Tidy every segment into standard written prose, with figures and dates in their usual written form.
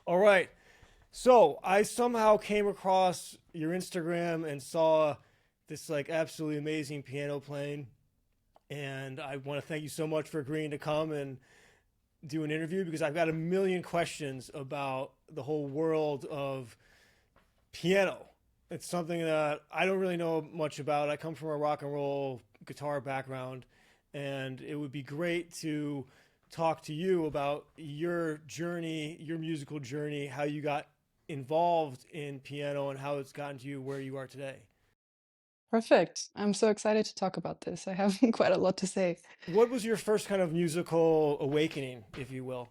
All right. So I somehow came across your Instagram and saw this like absolutely amazing piano playing, and I want to thank you so much for agreeing to come and do an interview because I've got a million questions about the whole world of piano. It's something that I don't really know much about. I come from a rock and roll guitar background, and it would be great to talk to you about your journey, your musical journey, how you got involved in piano and how it's gotten to you where you are today. Perfect. I'm so excited to talk about this. I have quite a lot to say. What was your first kind of musical awakening, if you will?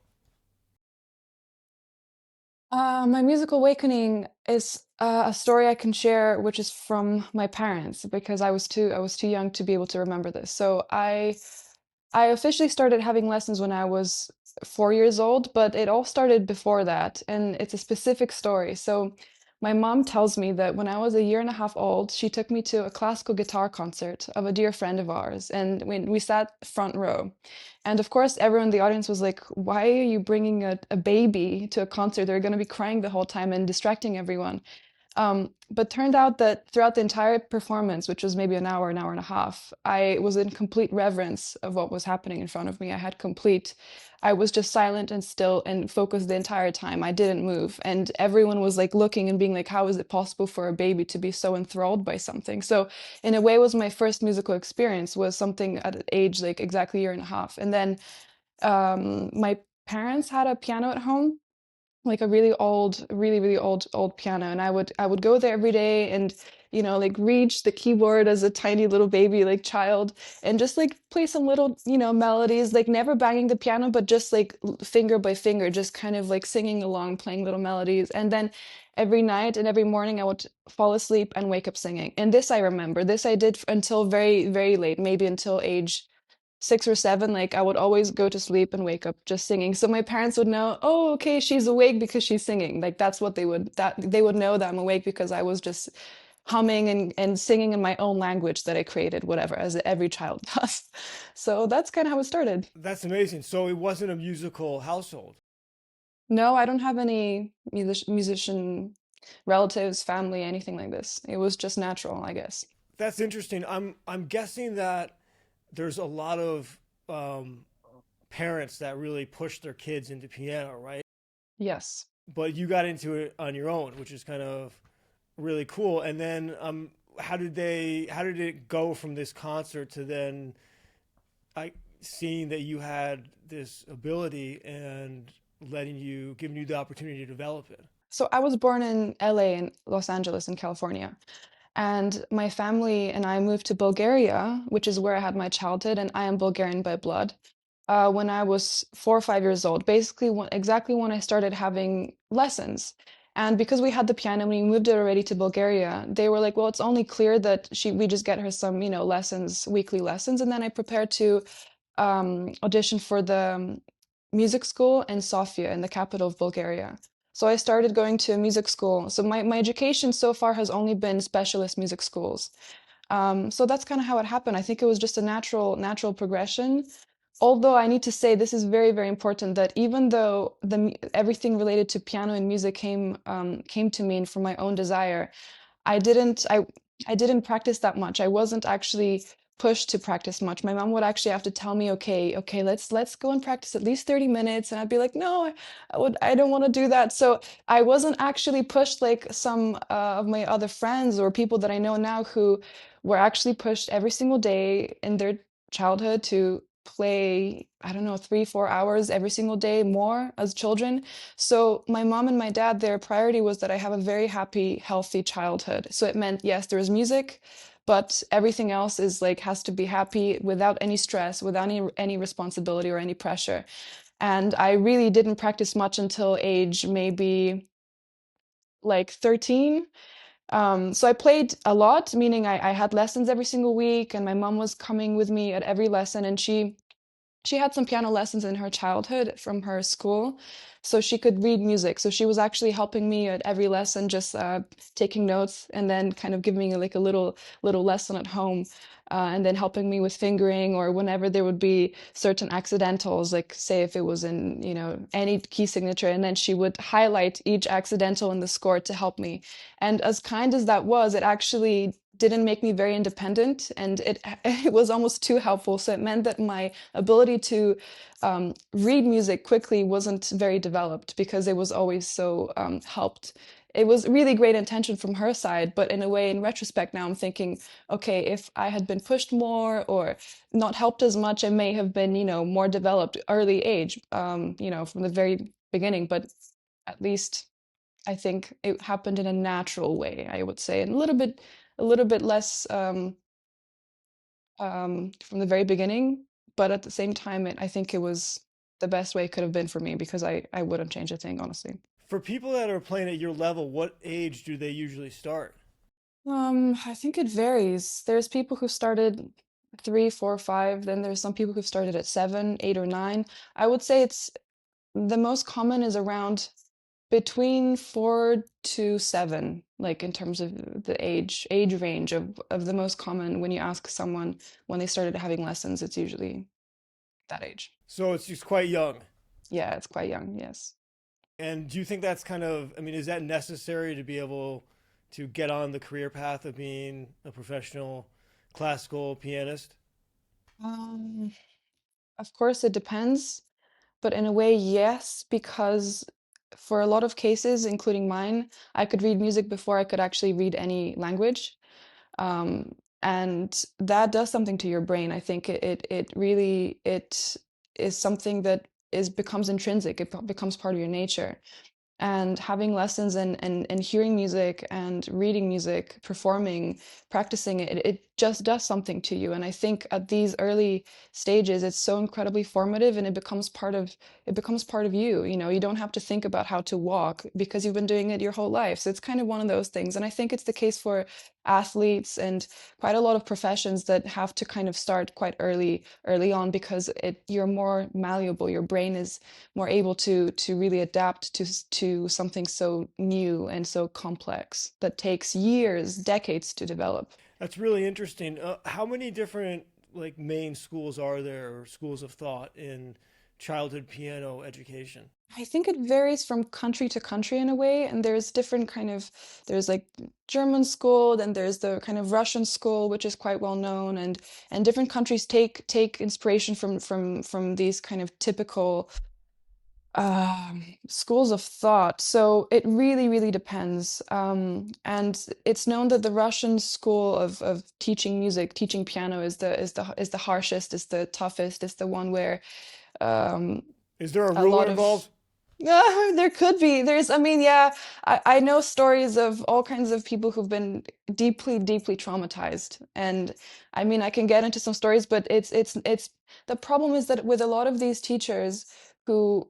My musical awakening is a story I can share, which is from my parents, because I was too young to be able to remember this. I officially started having lessons when I was 4 years old, but it all started before that, and it's a specific story. So, my mom tells me that when I was a year and a half old, she took me to a classical guitar concert of a dear friend of ours, and we sat front row. And of course, everyone in the audience was like, "Why are you bringing a baby to a concert? They're going to be crying the whole time and distracting everyone." But turned out that throughout the entire performance, which was maybe an hour and a half, I was in complete reverence of what was happening in front of me. I was just silent and still and focused the entire time. I didn't move. And everyone was like looking and being like, how is it possible for a baby to be so enthralled by something? So in a way, was my first musical experience was something at an age like exactly a year and a half. And then my parents had a piano at home, like a really old, really old piano, and I would go there every day and like reach the keyboard as a tiny little baby like child and just like play some little melodies, like never banging the piano but just like finger by finger, just kind of like singing along, playing little melodies. And then every night and every morning I would fall asleep and wake up singing. And this I remember, this I did until very late, maybe until age 6 or 7. Like I would always go to sleep and wake up just singing. So my parents would know, oh, okay, she's awake because she's singing. Like that's what they would know that I'm awake because I was just humming and singing in my own language that I created, whatever, as every child does. So that's kind of how it started. That's amazing. So it wasn't a musical household. No, I don't have any musician relatives, family, anything like this. It was just natural, I guess. That's interesting. I'm guessing that there's a lot of um, parents that really push their kids into piano, right? Yes. But you got into it on your own, which is kind of really cool. And then, how did it go from this concert to then, I seeing that you had this ability and giving you the opportunity to develop it? So I was born in LA, in Los Angeles in California. And my family and I moved to Bulgaria, which is where I had my childhood, and I am Bulgarian by blood. When I was 4 or 5 years old, basically exactly when I started having lessons. And because we had the piano, when we moved it already to Bulgaria, they were like, "Well, it's only clear that we just get her some, lessons, weekly lessons." And then I prepared to audition for the music school in Sofia, in the capital of Bulgaria. So I started going to a music school. So my education so far has only been specialist music schools. So that's kind of how it happened. I think it was just a natural progression. Although I need to say this is very important, that even though everything related to piano and music came to me and from my own desire, I didn't I I didn't practice that much. I wasn't actually pushed to practice much. My mom would actually have to tell me, okay, let's go and practice at least 30 minutes. And I'd be like, no, I don't want to do that. So I wasn't actually pushed like some of my other friends or people that I know now who were actually pushed every single day in their childhood to play, I don't know, 3, 4 hours every single day more as children. So my mom and my dad, their priority was that I have a very happy, healthy childhood. So it meant, yes, there is music, but everything else is like has to be happy without any stress, without any responsibility or any pressure. And I really didn't practice much until age maybe like 13. So I played a lot, meaning I had lessons every single week, and my mom was coming with me at every lesson, and she she had some piano lessons in her childhood from her school, so she could read music. So she was actually helping me at every lesson, just taking notes, and then kind of giving me like a little lesson at home, and then helping me with fingering or whenever there would be certain accidentals, like say if it was in, any key signature, and then she would highlight each accidental in the score to help me. And as kind as that was, it actually didn't make me very independent, and it was almost too helpful. So it meant that my ability to read music quickly wasn't very developed because it was always so helped. It was really great intention from her side, but in a way, in retrospect, now I'm thinking, okay, if I had been pushed more or not helped as much, I may have been, more developed early age, from the very beginning. But at least I think it happened in a natural way, I would say, and a little bit less from the very beginning. But at the same time, I think it was the best way it could have been for me because I wouldn't change a thing, honestly. For people that are playing at your level, what age do they usually start? I think it varies. There's people who started 3, 4, 5. Then there's some people who started at 7, 8, or 9. I would say it's the most common is around between 4 to 7, like in terms of the age range of the most common. When you ask someone when they started having lessons, it's usually that age. So it's just quite young. Yeah, it's quite young, yes. And do you think that's kind of, I mean, is that necessary to be able to get on the career path of being a professional classical pianist? Um, of course, it depends, but in a way, yes, because for a lot of cases, including mine, I could read music before I could actually read any language. Um, and that does something to your brain. I think it really it is something that is becomes intrinsic. It becomes part of your nature. And having lessons and hearing music and reading music, performing, practicing it just does something to you. And I think at these early stages, it's so incredibly formative, and it becomes part of you. You don't have to think about how to walk because you've been doing it your whole life. So it's kind of one of those things. And I think it's the case for athletes and quite a lot of professions that have to kind of start quite early on because you're more malleable. Your brain is more able to really adapt to something so new and so complex that takes years, decades to develop. That's really interesting. How many different like main schools are there or schools of thought in childhood piano education? I think it varies from country to country in a way, and there's different there's like German school, then there's the kind of Russian school, which is quite well known, and different countries take inspiration from these kind of typical schools of thought. So it really, really depends. And it's known that the Russian school of teaching music, teaching piano, is the harshest, is the toughest, is the one where um, Is there a a ruler lot of involved? there could be. I mean, yeah, I know stories of all kinds of people who've been deeply, deeply traumatized. And I mean, I can get into some stories, but it's the problem is that with a lot of these teachers who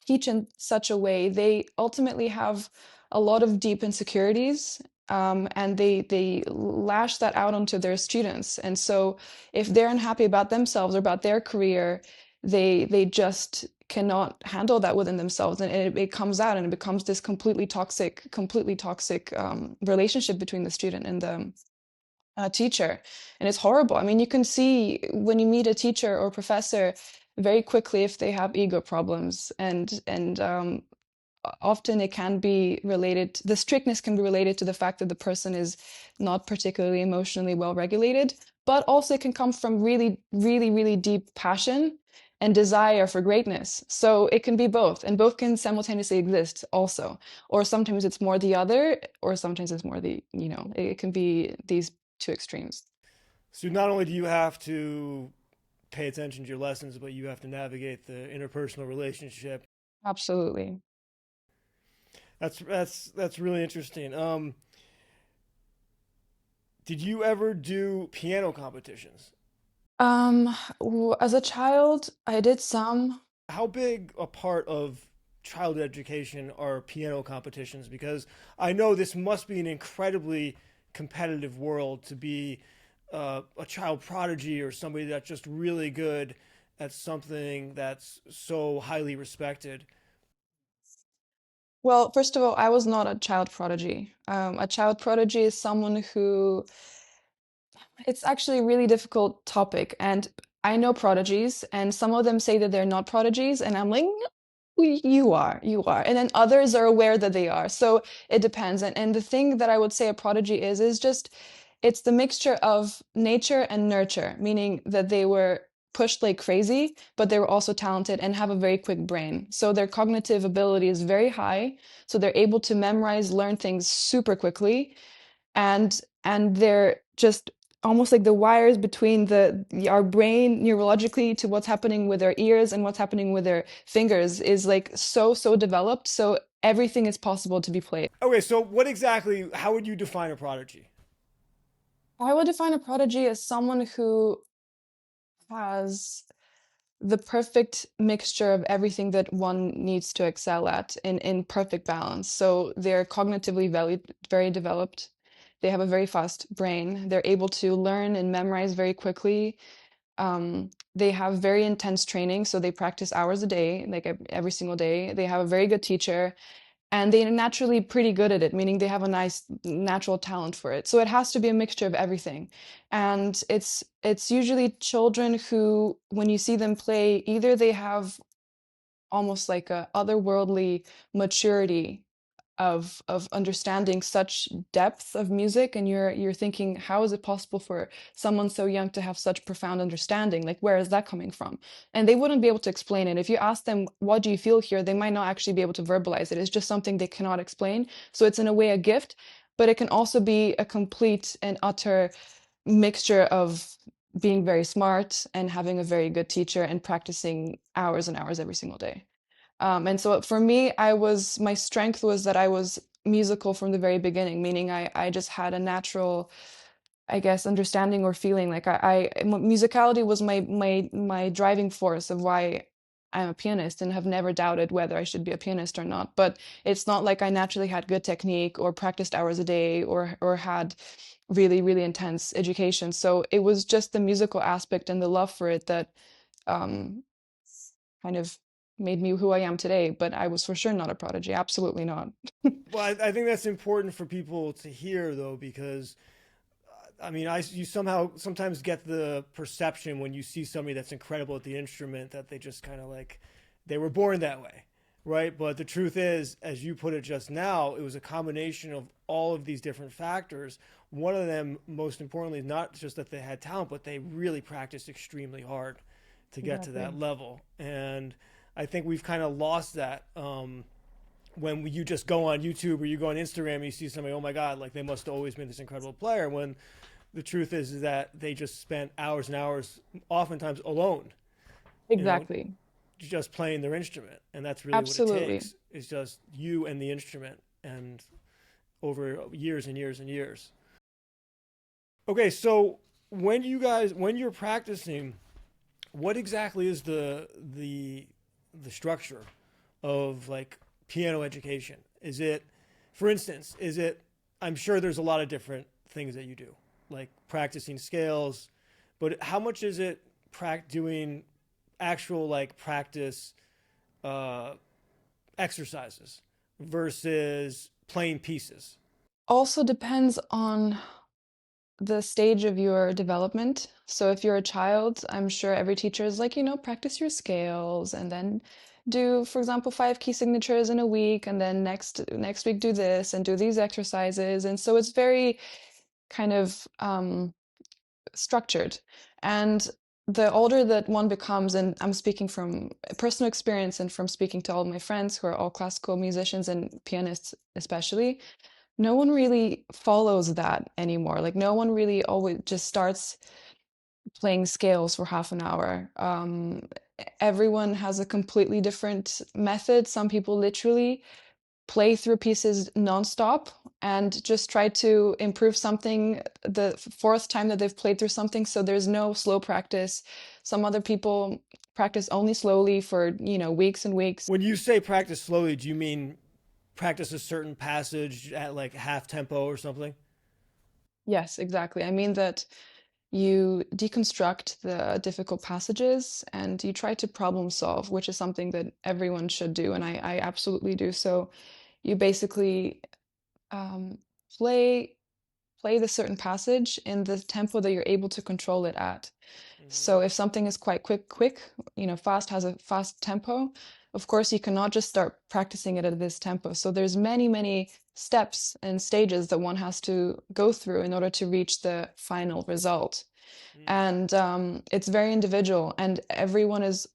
teach in such a way, they ultimately have a lot of deep insecurities, and they lash that out onto their students. And so, if they're unhappy about themselves or about their career, they just cannot handle that within themselves, and it comes out, and it becomes this completely toxic relationship between the student and the teacher, and it's horrible. I mean, you can see when you meet a teacher or professor very quickly if they have ego problems, and often it can be related. The strictness can be related to the fact that the person is not particularly emotionally well regulated, but also it can come from really, really, really deep passion and desire for greatness. So it can be both, and both can simultaneously exist also. Or sometimes it's more the other, or sometimes it's more it can be these two extremes. So not only do you have to pay attention to your lessons, but you have to navigate the interpersonal relationship. Absolutely. That's really interesting. Did you ever do piano competitions? As a child, I did some. How big a part of child education are piano competitions? Because I know this must be an incredibly competitive world to be a child prodigy or somebody that's just really good at something that's so highly respected? Well, first of all, I was not a child prodigy. A child prodigy is someone who it's actually a really difficult topic, and I know prodigies, and some of them say that they're not prodigies, and I'm like, no, you are. And then others are aware that they are. So it depends. And the thing that I would say a prodigy is just it's the mixture of nature and nurture, meaning that they were pushed like crazy, but they were also talented and have a very quick brain. So their cognitive ability is very high. So they're able to memorize, learn things super quickly, and they're just almost like the wires between our brain neurologically to what's happening with our ears and what's happening with our fingers is like so developed, so everything is possible to be played. Okay, so what exactly, how would you define a prodigy? I would define a prodigy as someone who has the perfect mixture of everything that one needs to excel at in perfect balance. So they're cognitively very developed. They have a very fast brain. They're able to learn and memorize very quickly. They have very intense training, so they practice hours a day, like every single day. They have a very good teacher, and they're naturally pretty good at it, meaning they have a nice natural talent for it. So it has to be a mixture of everything. And it's usually children who, when you see them play, either they have almost like a otherworldly maturity of understanding such depth of music, and you're thinking, how is it possible for someone so young to have such profound understanding? Like, where is that coming from? And they wouldn't be able to explain it. If you ask them, what do you feel here, they might not actually be able to verbalize it. It's just something they cannot explain. So it's in a way a gift, but it can also be a complete and utter mixture of being very smart and having a very good teacher and practicing hours and hours every single day. And so for me, my strength was that I was musical from the very beginning, meaning I just had a natural, I guess, understanding or feeling. Like musicality was my driving force of why I'm a pianist, and have never doubted whether I should be a pianist or not. But it's not like I naturally had good technique or practiced hours a day or had really intense education. So it was just the musical aspect and the love for it that um, kind of made me who I am today. But I was for sure not a prodigy. Absolutely not. Well, I think that's important for people to hear, though, because I mean, you somehow sometimes get the perception when you see somebody that's incredible at the instrument that they just kind of like they were born that way, right? But the truth is, as you put it just now, it was a combination of all of these different factors. One of them, most importantly, not just that they had talent, but they really practiced extremely hard to get to Exactly. that level. And I think we've kind of lost that. When you just go on YouTube or you go on Instagram and you see somebody, oh my God, like they must have always been this incredible player. When the truth is that they just spent hours and hours, oftentimes alone, you know, Exactly. just playing their instrument. And that's really what it Absolutely. takes. It's just you and the instrument and over years and years and years. Okay, so when you're practicing, what exactly is the structure of like piano education? Is it, for instance, is it? I'm sure there's a lot of different things that you do, like practicing scales, but how much is it doing actual like practice uh, exercises versus playing pieces? Also depends on the stage of your development. So if you're a child, I'm sure every teacher is like, practice your scales and then do, for example, 5 key signatures in a week, and then next week do this and do these exercises. And so it's very kind of structured. And the older that one becomes, and I'm speaking from personal experience and from speaking to all my friends who are all classical musicians and pianists especially, no one really follows that anymore. Like no one really always just starts playing scales for half an hour. Everyone has a completely different method. Some people literally play through pieces nonstop and just try to improve something the fourth time that they've played through something. So there's no slow practice. Some other people practice only slowly for, weeks and weeks. When you say practice slowly, do you mean practice a certain passage at like half tempo or something? Yes, exactly. I mean that you deconstruct the difficult passages and you try to problem solve, which is something that everyone should do, and I absolutely do. So you basically um, play play the certain passage in the tempo that you're able to control it at. Mm-hmm. So if something is quite quick, fast has a fast tempo, of course you cannot just start practicing it at this tempo. So there's many steps and stages that one has to go through in order to reach the final result. And it's very individual, and everyone is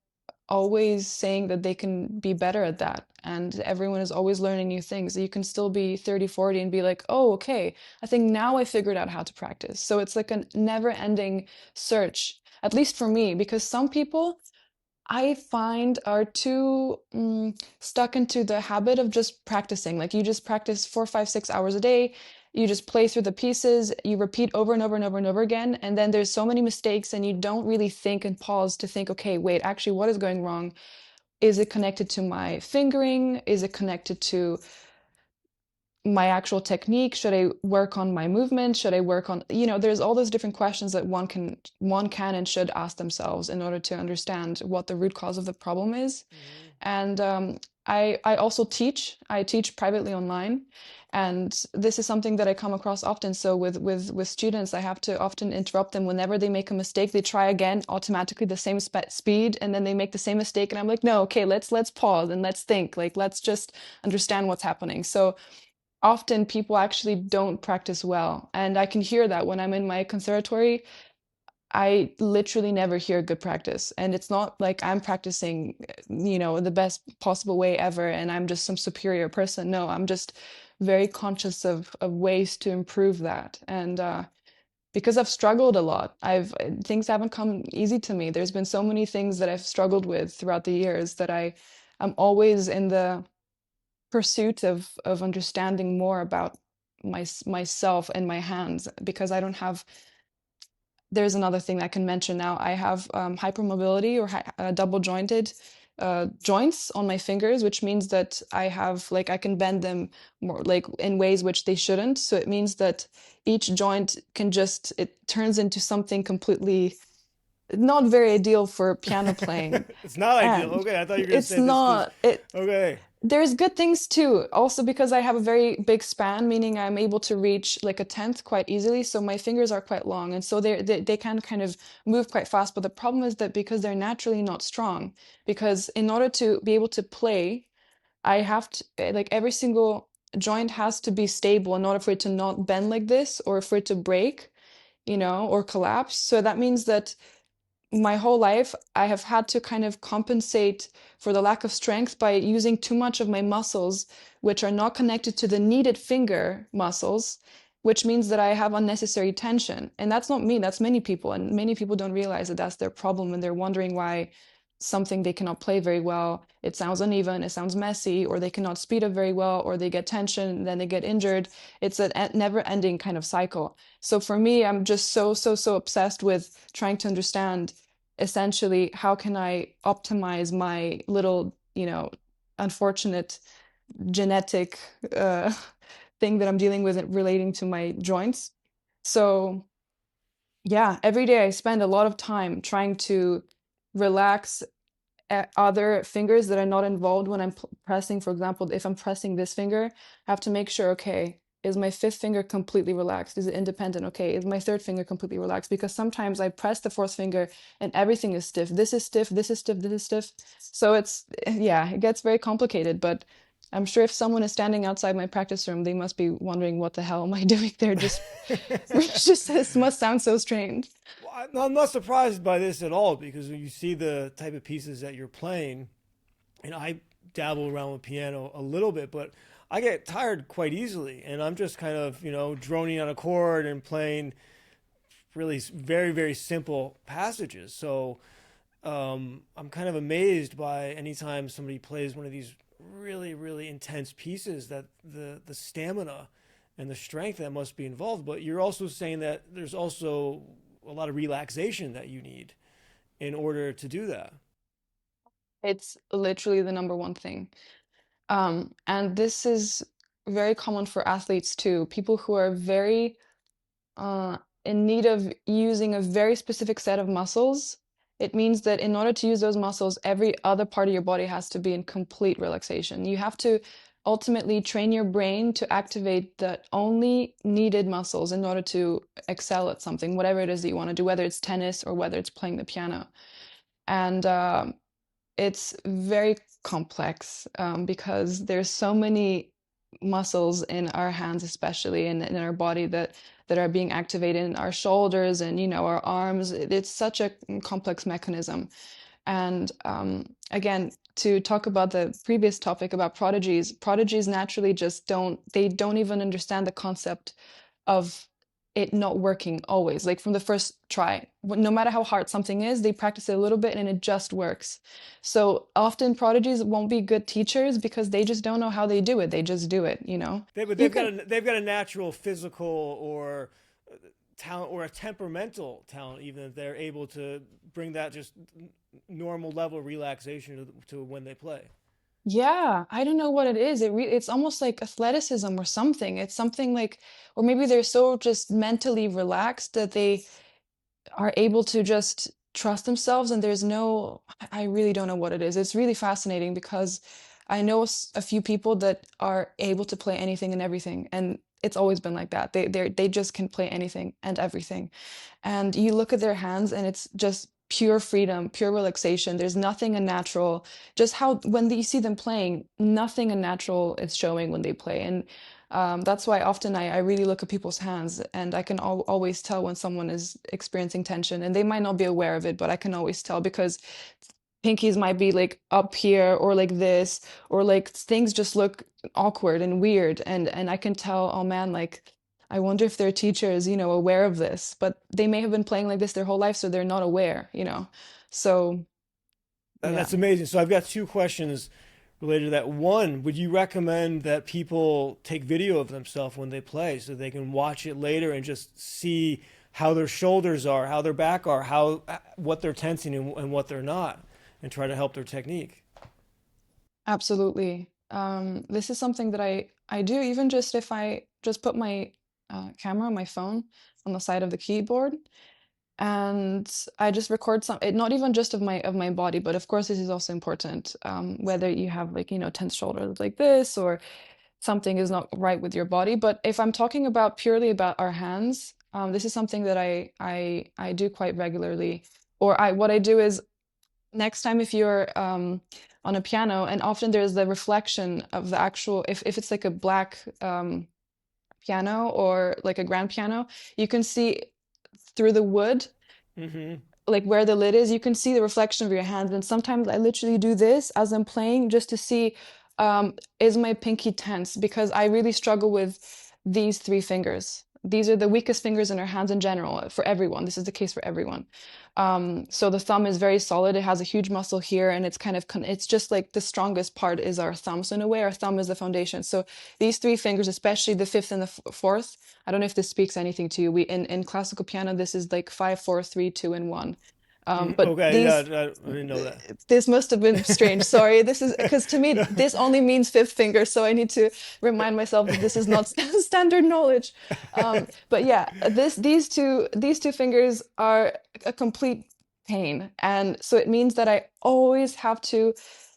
always saying that they can be better at that. And everyone is always learning new things. You can still be 30, 40 and be like, oh, okay, I think now I figured out how to practice. So it's like a never ending search, at least for me, because some people I find are too stuck into the habit of just practicing. Like you just practice 4, 5, 6 hours a day. You just play through the pieces. You repeat over and over and over and over again. And then there's so many mistakes, and you don't really think and pause to think, okay, wait, actually, what is going wrong? Is it connected to my fingering? Is it connected to my actual technique? Should I work on my movement? Should I work on, there's all those different questions that one can and should ask themselves in order to understand what the root cause of the problem is. Mm-hmm. And I also teach. I teach privately online, and this is something that I come across often. So with students, I have to often interrupt them whenever they make a mistake. They try again automatically the same speed, and then they make the same mistake, and I'm like, no, okay, let's pause and let's think. Like let's just understand what's happening. So often people actually don't practice well. And I can hear that when I'm in my conservatory. I literally never hear good practice. And it's not like I'm practicing, the best possible way ever and I'm just some superior person. No, I'm just very conscious of ways to improve that. And because I've struggled a lot, things haven't come easy to me. There's been so many things that I've struggled with throughout the years that I'm always in the pursuit of understanding more about myself and my hands, because I don't have. There's another thing I can mention now. I have hypermobility or double jointed joints on my fingers, which means that I have like I can bend them more like in ways which they shouldn't. So it means that each joint it turns into something completely not very ideal for piano playing. It's not ideal. And Okay, I thought you were gonna it's say this. not it Okay. there's good things too, also because I have a very big span, meaning I'm able to reach like a tenth quite easily. So my fingers are quite long, and so they can kind of move quite fast. But the problem is that because they're naturally not strong, because in order to be able to play, I have to like every single joint has to be stable in order for it to not bend like this or for it to break, or collapse. So that means that my whole life, I have had to kind of compensate for the lack of strength by using too much of my muscles, which are not connected to the needed finger muscles, which means that I have unnecessary tension. And that's not me, that's many people. And many people don't realize that that's their problem, and they're wondering why something they cannot play very well. It sounds uneven, it sounds messy, or they cannot speed up very well, or they get tension, and then they get injured. It's a never ending kind of cycle. So for me, I'm just so obsessed with trying to understand essentially how can I optimize my little, unfortunate genetic thing that I'm dealing with relating to my joints. So yeah, every day I spend a lot of time trying to relax other fingers that are not involved when I'm pressing. For example, if I'm pressing this finger, I have to make sure, okay, is my fifth finger completely relaxed? Is it independent? Okay, is my third finger completely relaxed? Because sometimes I press the fourth finger and everything is stiff. This is stiff, this is stiff, this is stiff. So yeah, it gets very complicated, but I'm sure if someone is standing outside my practice room, they must be wondering what the hell am I doing there? This must sound so strange. Well, I'm not surprised by this at all because when you see the type of pieces that you're playing, and I dabble around with piano a little bit, but I get tired quite easily, and I'm just kind of droning on a chord and playing really very very simple passages. So I'm kind of amazed by anytime somebody plays one of these really really intense pieces that the stamina and the strength that must be involved. But you're also saying that there's also a lot of relaxation that you need in order to do that. It's literally the number one thing. And this is very common for athletes too. People who are very in need of using a very specific set of muscles. It means that in order to use those muscles, every other part of your body has to be in complete relaxation. You have to ultimately train your brain to activate the only needed muscles in order to excel at something, whatever it is that you want to do, whether it's tennis or whether it's playing the piano. And it's very complex because there's so many muscles in our hands, especially in our body that are being activated in our shoulders and our arms. It's such a complex mechanism. And again, to talk about the previous topic about prodigies, prodigies naturally just don't even understand the concept of it not working always, like from the first try. No matter how hard something is, they practice it a little bit and it just works. So often prodigies won't be good teachers because they just don't know how they do it. They just do it, you know? But You can, they've got a natural physical or talent or a temperamental talent, even if they're able to bring that just normal level of relaxation to when they play. yeah, I don't know what it is. It's almost like athleticism or something. It's something like, or maybe they're so just mentally relaxed that they are able to just trust themselves and there's no I really don't know what it is. It's really fascinating because I know a few people that are able to play anything and everything, and it's always been like that. They just can play anything and everything. And you look at their hands and it's just pure freedom, pure relaxation. There's nothing unnatural. Just how when you see them playing, nothing unnatural is showing when they play. And that's why often I really look at people's hands and I can always tell when someone is experiencing tension and they might not be aware of it, but I can always tell because pinkies might be like up here or like this, or like things just look awkward and weird. And I can tell, oh man, like I wonder if their teacher is, aware of this, but they may have been playing like this their whole life, so they're not aware. So yeah. That's amazing. So I've got two questions related to that. One, would you recommend that people take video of themselves when they play so they can watch it later and just see how their shoulders are, how their back are, how what they're tensing and what they're not, and try to help their technique? Absolutely. This is something that I do even just if I just put my camera on my phone on the side of the keyboard and I just record not even just of my body, but of course this is also important. Whether you have like tense shoulders like this or something is not right with your body. But if I'm talking about purely about our hands, this is something that I do quite regularly. Or what I do is next time if you're on a piano and often there's the reflection of the actual if it's like a black piano or like a grand piano, you can see through the wood Mm-hmm. like where the lid is, you can see the reflection of your hands. And sometimes I literally do this as I'm playing just to see is my pinky tense? Because I really struggle with these three fingers. These are the weakest fingers in our hands in general for everyone. This is the case for everyone. So the thumb is very solid. It has a huge muscle here, and it's kind of it's just like the strongest part is our thumb. So in a way, our thumb is the foundation. So these three fingers, especially the fifth and the fourth, I don't know if this speaks anything to you. We in classical piano, this is like 5, 4, 3, 2, and 1. But Okay, yeah, I didn't know that. this must have been strange. Sorry, this is because to me this only means fifth finger, so I need to remind myself that this is not standard knowledge. But yeah, these two fingers are a complete pain, and so it means that I always have to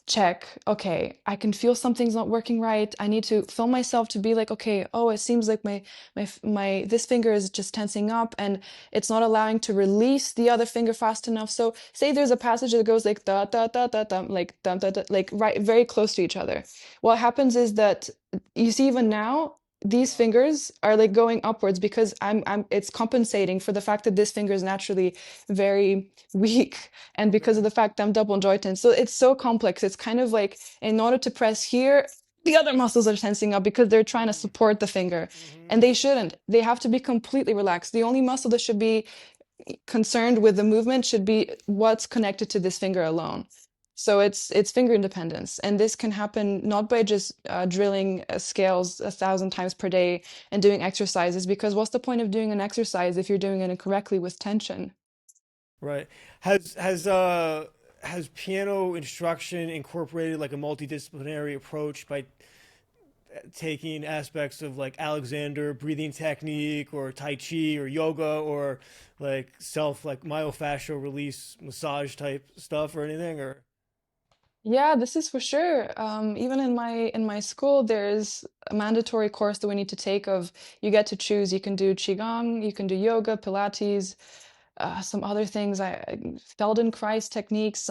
check. Okay, I can feel something's not working right. I need to film myself to be like, okay, oh, it seems like my this finger is just tensing up and it's not allowing to release the other finger fast enough. So say there's a passage that goes like da da da da da, like da da da, like right very close to each other. What happens is that you see even now these fingers are like going upwards because I'm it's compensating for the fact that this finger is naturally very weak and because of Right. the fact I'm double jointed. So it's so complex. It's kind of like in order to press here, the other muscles are tensing up because they're trying to support the finger. Mm-hmm. And they shouldn't. They have to be completely relaxed. The only muscle that should be concerned with the movement should be what's connected to this finger alone. So it's finger independence, and this can happen not by just drilling scales 1,000 times per day and doing exercises. Because what's the point of doing an exercise if you're doing it incorrectly with tension? Right. Has piano instruction incorporated like a multidisciplinary approach by taking aspects of like Alexander breathing technique or Tai Chi or yoga or like self like myofascial release massage type stuff or anything or Yeah, this is for sure. Even in my school, there's a mandatory course that we need to take of you get to choose. You can do qigong, you can do yoga, Pilates, some other things. Feldenkrais techniques,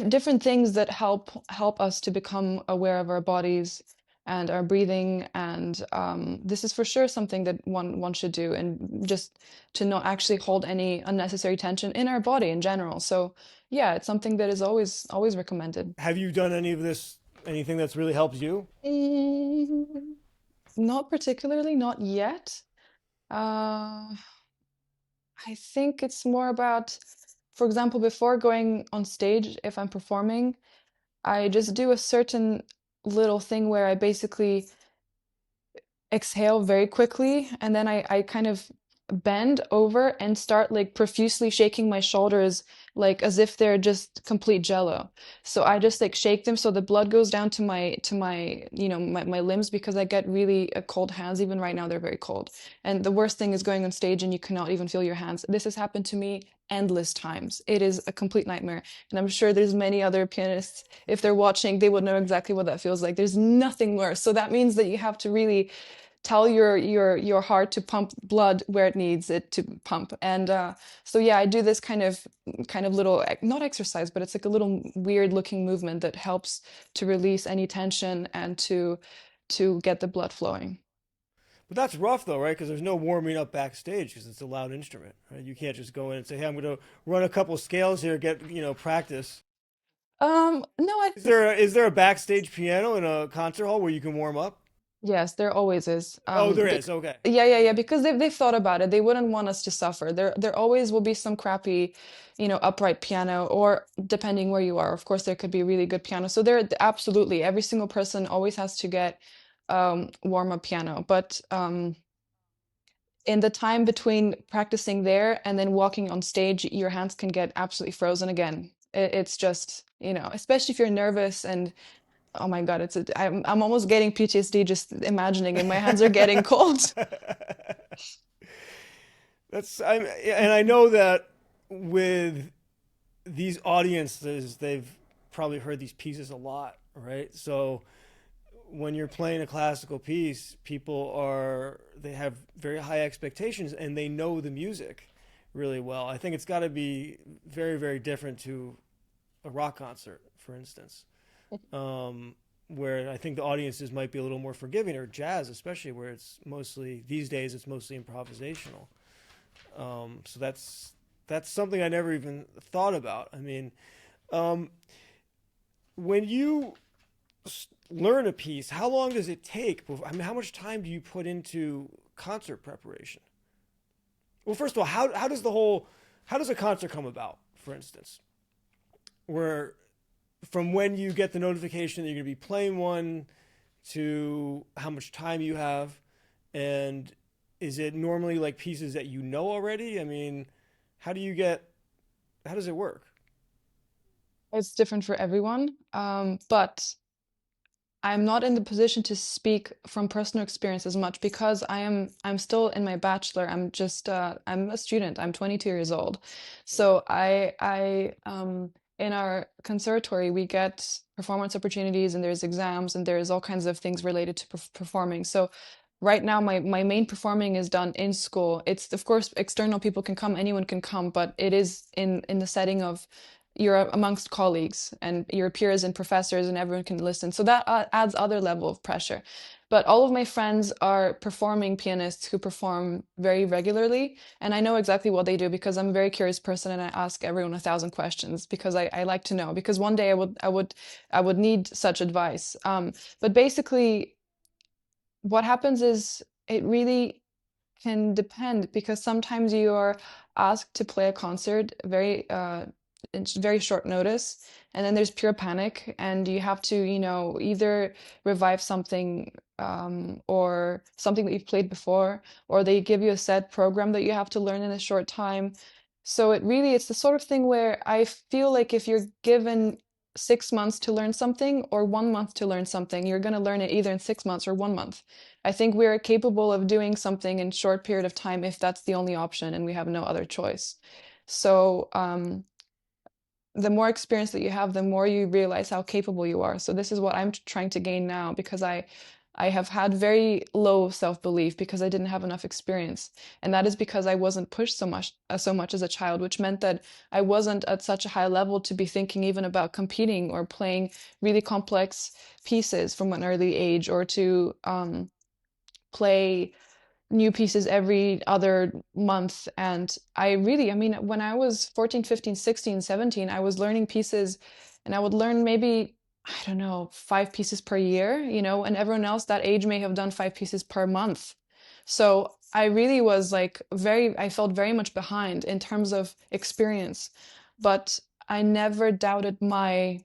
different things that help us to become aware of our bodies and our breathing. And this is for sure something that one should do, and just to not actually hold any unnecessary tension in our body in general. So yeah, it's something that is always recommended. have you done any of this anything that's really helped you? Mm, Not particularly, not yet. Uh, I think it's more about, for example, before going on stage, if I'm performing, I just do a certain little thing where I basically exhale very quickly, and then I kind of bend over and start like profusely shaking my shoulders like as if they're just complete jello. So I just like shake them so the blood goes down to my my limbs, because I get really cold hands. Even right now they're very cold. And the worst thing is going on stage and you cannot even feel your hands. This has happened to me endless times. It is a complete nightmare. And I'm sure there's many other pianists, if they're watching, they would know exactly what that feels like. There's nothing worse. So that means that you have to really tell your heart to pump blood where it needs it to pump. And so yeah, I do this kind of little not exercise, but it's like a little weird looking movement that helps to release any tension and to get the blood flowing. But that's rough though, right? Because there's no warming up backstage because it's a loud instrument, right? You can't just go in and say, "Hey, I'm going to run a couple scales here, get practice." No, I Is there a backstage piano in a concert hall where you can warm up? Yes, there always is. Oh, there is. Okay. Yeah, yeah, yeah, Okay. because they've thought about it. They wouldn't want us to suffer. There always will be some crappy, upright piano, or depending where you are, of course, there could be really good piano. So there, absolutely, every single person always has to get warm up piano. But in the time between practicing there and then walking on stage, your hands can get absolutely frozen again. It's just, especially if you're nervous and oh my God, I'm almost getting PTSD just imagining, and my hands are getting cold. And I know that with these audiences, they've probably heard these pieces a lot, right? So when you're playing a classical piece, they have very high expectations and they know the music really well. I think it's got to be very, very different to a rock concert, for instance, where I think the audiences might be a little more forgiving, or jazz, especially where it's mostly these days it's mostly improvisational. So that's something I never even thought about. I mean, um, when you learn a piece, how long does it take? I mean, how much time do you put into concert preparation? Well, first of all, how does a concert come about? For instance, where from when you get the notification that you're going to be playing one to how much time you have, and is it normally like pieces that you know already? I mean, how do you get how does it work? It's different for everyone, but I'm not in the position to speak from personal experience as much because I'm still in my bachelor. I'm a student. I'm 22 years old. Okay. So I in our conservatory we get performance opportunities, and there's exams, and there's all kinds of things related to performing. So right now my main performing is done in school. It's of course external people can come, anyone can come, but it is in the setting of you're amongst colleagues and your peers and professors, and everyone can listen. So that adds other level of pressure. But all of my friends are performing pianists who perform very regularly, and I know exactly what they do because I'm a very curious person, and I ask everyone 1,000 questions because I like to know, because one day I would need such advice. But basically, what happens is it really can depend, because sometimes you are asked to play a concert in very short notice, and then there's pure panic, and you have to, either revive something, or something that you've played before, or they give you a set program that you have to learn in a short time. So it's the sort of thing where I feel like if you're given 6 months to learn something or 1 month to learn something, you're going to learn it either in 6 months or 1 month. I think we're capable of doing something in short period of time if that's the only option and we have no other choice. So the more experience that you have, the more you realize how capable you are. So this is what I'm trying to gain now, because I have had very low self-belief because I didn't have enough experience. And that is because I wasn't pushed so much as a child, which meant that I wasn't at such a high level to be thinking even about competing or playing really complex pieces from an early age, or to play new pieces every other month. And I mean, when I was 14, 15, 16, 17, I was learning pieces, and I would learn maybe, I don't know, 5 pieces per year, and everyone else that age may have done 5 pieces per month. So I really was like I felt very much behind in terms of experience, but I never doubted my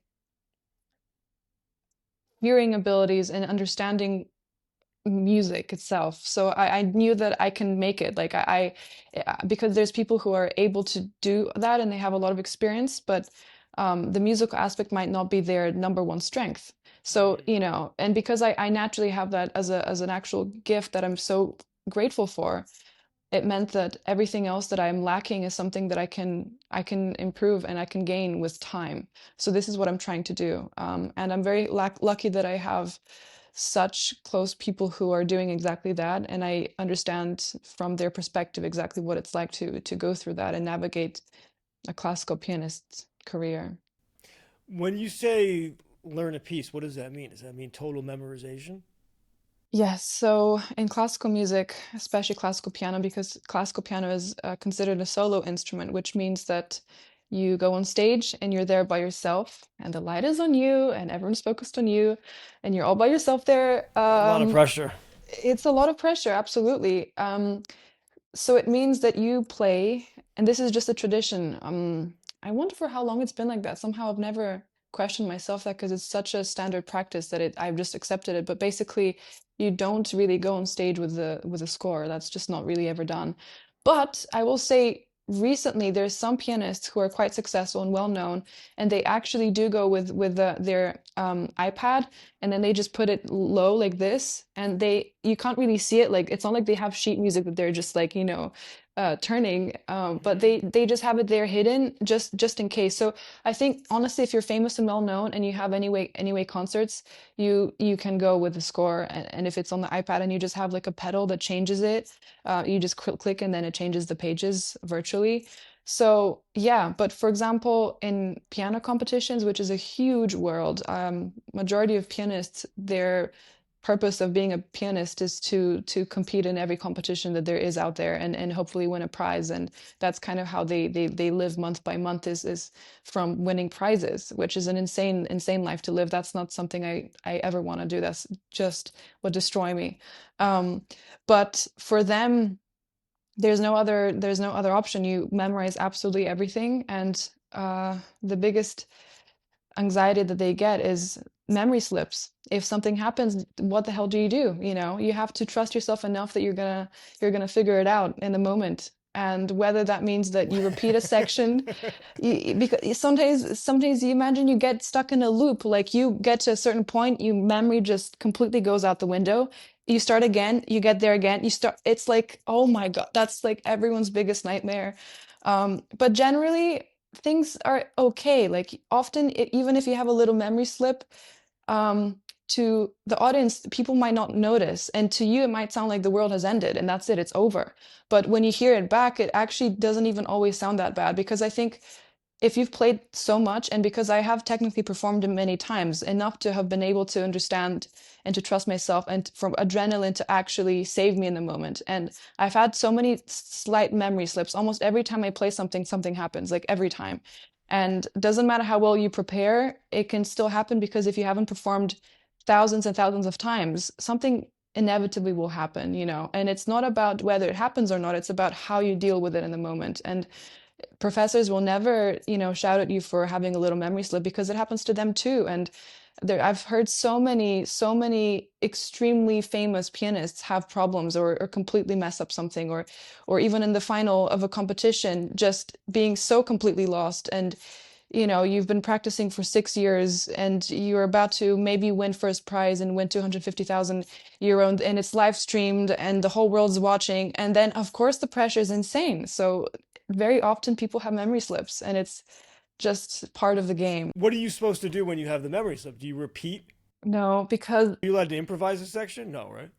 hearing abilities and understanding music itself. So I knew that I can make it. Like because there's people who are able to do that and they have a lot of experience, but the musical aspect might not be their number one strength. So, and because I naturally have that as an actual gift that I'm so grateful for, it meant that everything else that I'm lacking is something that I can improve and I can gain with time. So this is what I'm trying to do. And I'm very lucky that I have such close people who are doing exactly that, and I understand from their perspective exactly what it's like to go through that and navigate a classical pianist career. When you say learn a piece, what does that mean? Does that mean total memorization? Yes, so in classical music, especially classical piano, because classical piano is considered a solo instrument, which means that you go on stage and you're there by yourself, and the light is on you, and everyone's focused on you, and you're all by yourself there. A lot of pressure. It's a lot of pressure, absolutely. So it means that you play, and this is just a tradition. I wonder for how long it's been like that. Somehow I've never questioned myself that, because it's such a standard practice that I've just accepted it. But basically, you don't really go on stage with a score. That's just not really ever done. But I will say recently there's some pianists who are quite successful and well known, and they actually do go with their iPad, and then they just put it low like this, and you can't really see it. Like, it's not like they have sheet music that they're just like, turning, but Hmm. they just have it there hidden, just in case. So I think honestly, if you're famous and well known and you have anyway concerts, you can go with the score. And if it's on the iPad and you just have like a pedal that changes it, you just click and then it changes the pages virtually. So yeah, but for example, in piano competitions, which is a huge world, majority of pianists, their purpose of being a pianist is to compete in every competition that there is out there, and hopefully win a prize. And that's kind of how they live month by month, is from winning prizes, which is an insane life to live. That's not something I ever want to do. That's just would destroy me. Um, but for them, there's no other option. You memorize absolutely everything, and the biggest anxiety that they get is memory slips. If something happens, what the hell do? You have to trust yourself enough that you're gonna figure it out in the moment. And whether that means that you repeat a section, because sometimes you imagine you get stuck in a loop. Like, you get to a certain point, you memory just completely goes out the window. You start again, you get there again, you start. It's like, oh my God, that's like everyone's biggest nightmare. But generally, things are okay. Like, often, even if you have a little memory slip, um, to the audience, people might not notice, and to you, it might sound like the world has ended and that's it, it's over. But when you hear it back, it actually doesn't even always sound that bad, because I think if you've played so much, and because I have technically performed it many times, enough to have been able to understand and to trust myself, and from adrenaline to actually save me in the moment. And I've had so many slight memory slips. Almost every time I play something, something happens, like every time. And it doesn't matter how well you prepare, it can still happen, because if you haven't performed thousands and thousands of times, something inevitably will happen. And it's not about whether it happens or not, it's about how you deal with it in the moment. And professors will never, shout at you for having a little memory slip, because it happens to them too. And I've heard so many extremely famous pianists have problems, or completely mess up something, or even in the final of a competition, just being so completely lost. And you've been practicing for 6 years and you're about to maybe win first prize and win 250,000 euro, and it's live streamed and the whole world's watching. And then, of course, the pressure is insane. So very often people have memory slips, and it's just part of the game. What are you supposed to do when you have the memory slip? Do you repeat? No, because Are you allowed to improvise a section? No, right?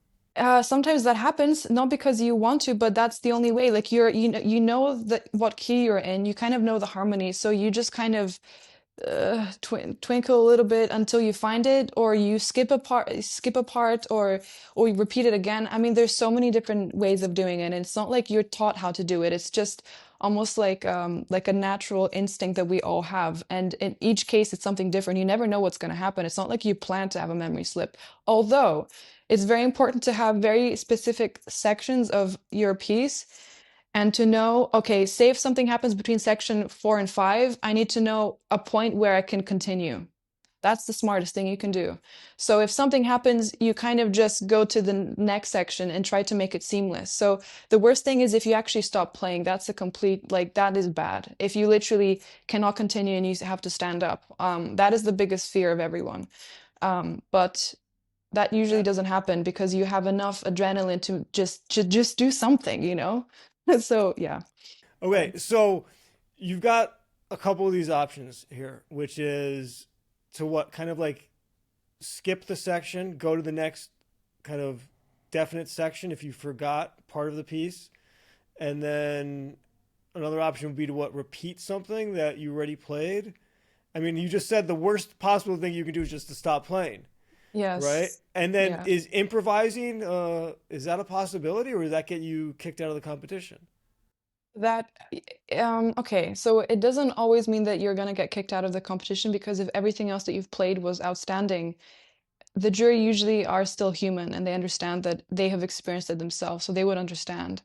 sometimes that happens, not because you want to, but that's the only way. Like you know that what key you're in, you kind of know the harmony, so you just kind of twinkle a little bit until you find it, or you skip a part, or you repeat it again. I mean, there's so many different ways of doing it, and it's not like you're taught how to do it. It's just almost like a natural instinct that we all have, and in each case it's something different. You never know what's going to happen. It's not like you plan to have a memory slip, although it's very important to have very specific sections of your piece, and to know, okay, say if something happens between section 4 and 5, I need to know a point where I can continue. That's the smartest thing you can do. So if something happens, you kind of just go to the next section and try to make it seamless. So the worst thing is if you actually stop playing, that's a complete, like, that is bad. If you literally cannot continue and you have to stand up, that is the biggest fear of everyone. But that usually Yeah. doesn't happen because you have enough adrenaline to just do something. So yeah. Okay, so you've got a couple of these options here, which is to what kind of like skip the section, go to the next kind of definite section if you forgot part of the piece, and then another option would be to what repeat something that you already played. I mean, you just said the worst possible thing you can do is just to stop playing, right? Yes. And then Yeah. is improvising is that a possibility, or does that get you kicked out of the competition? That okay, so it doesn't always mean that you're gonna get kicked out of the competition, because if everything else that you've played was outstanding, the jury usually are still human and they understand that they have experienced it themselves, so they would understand.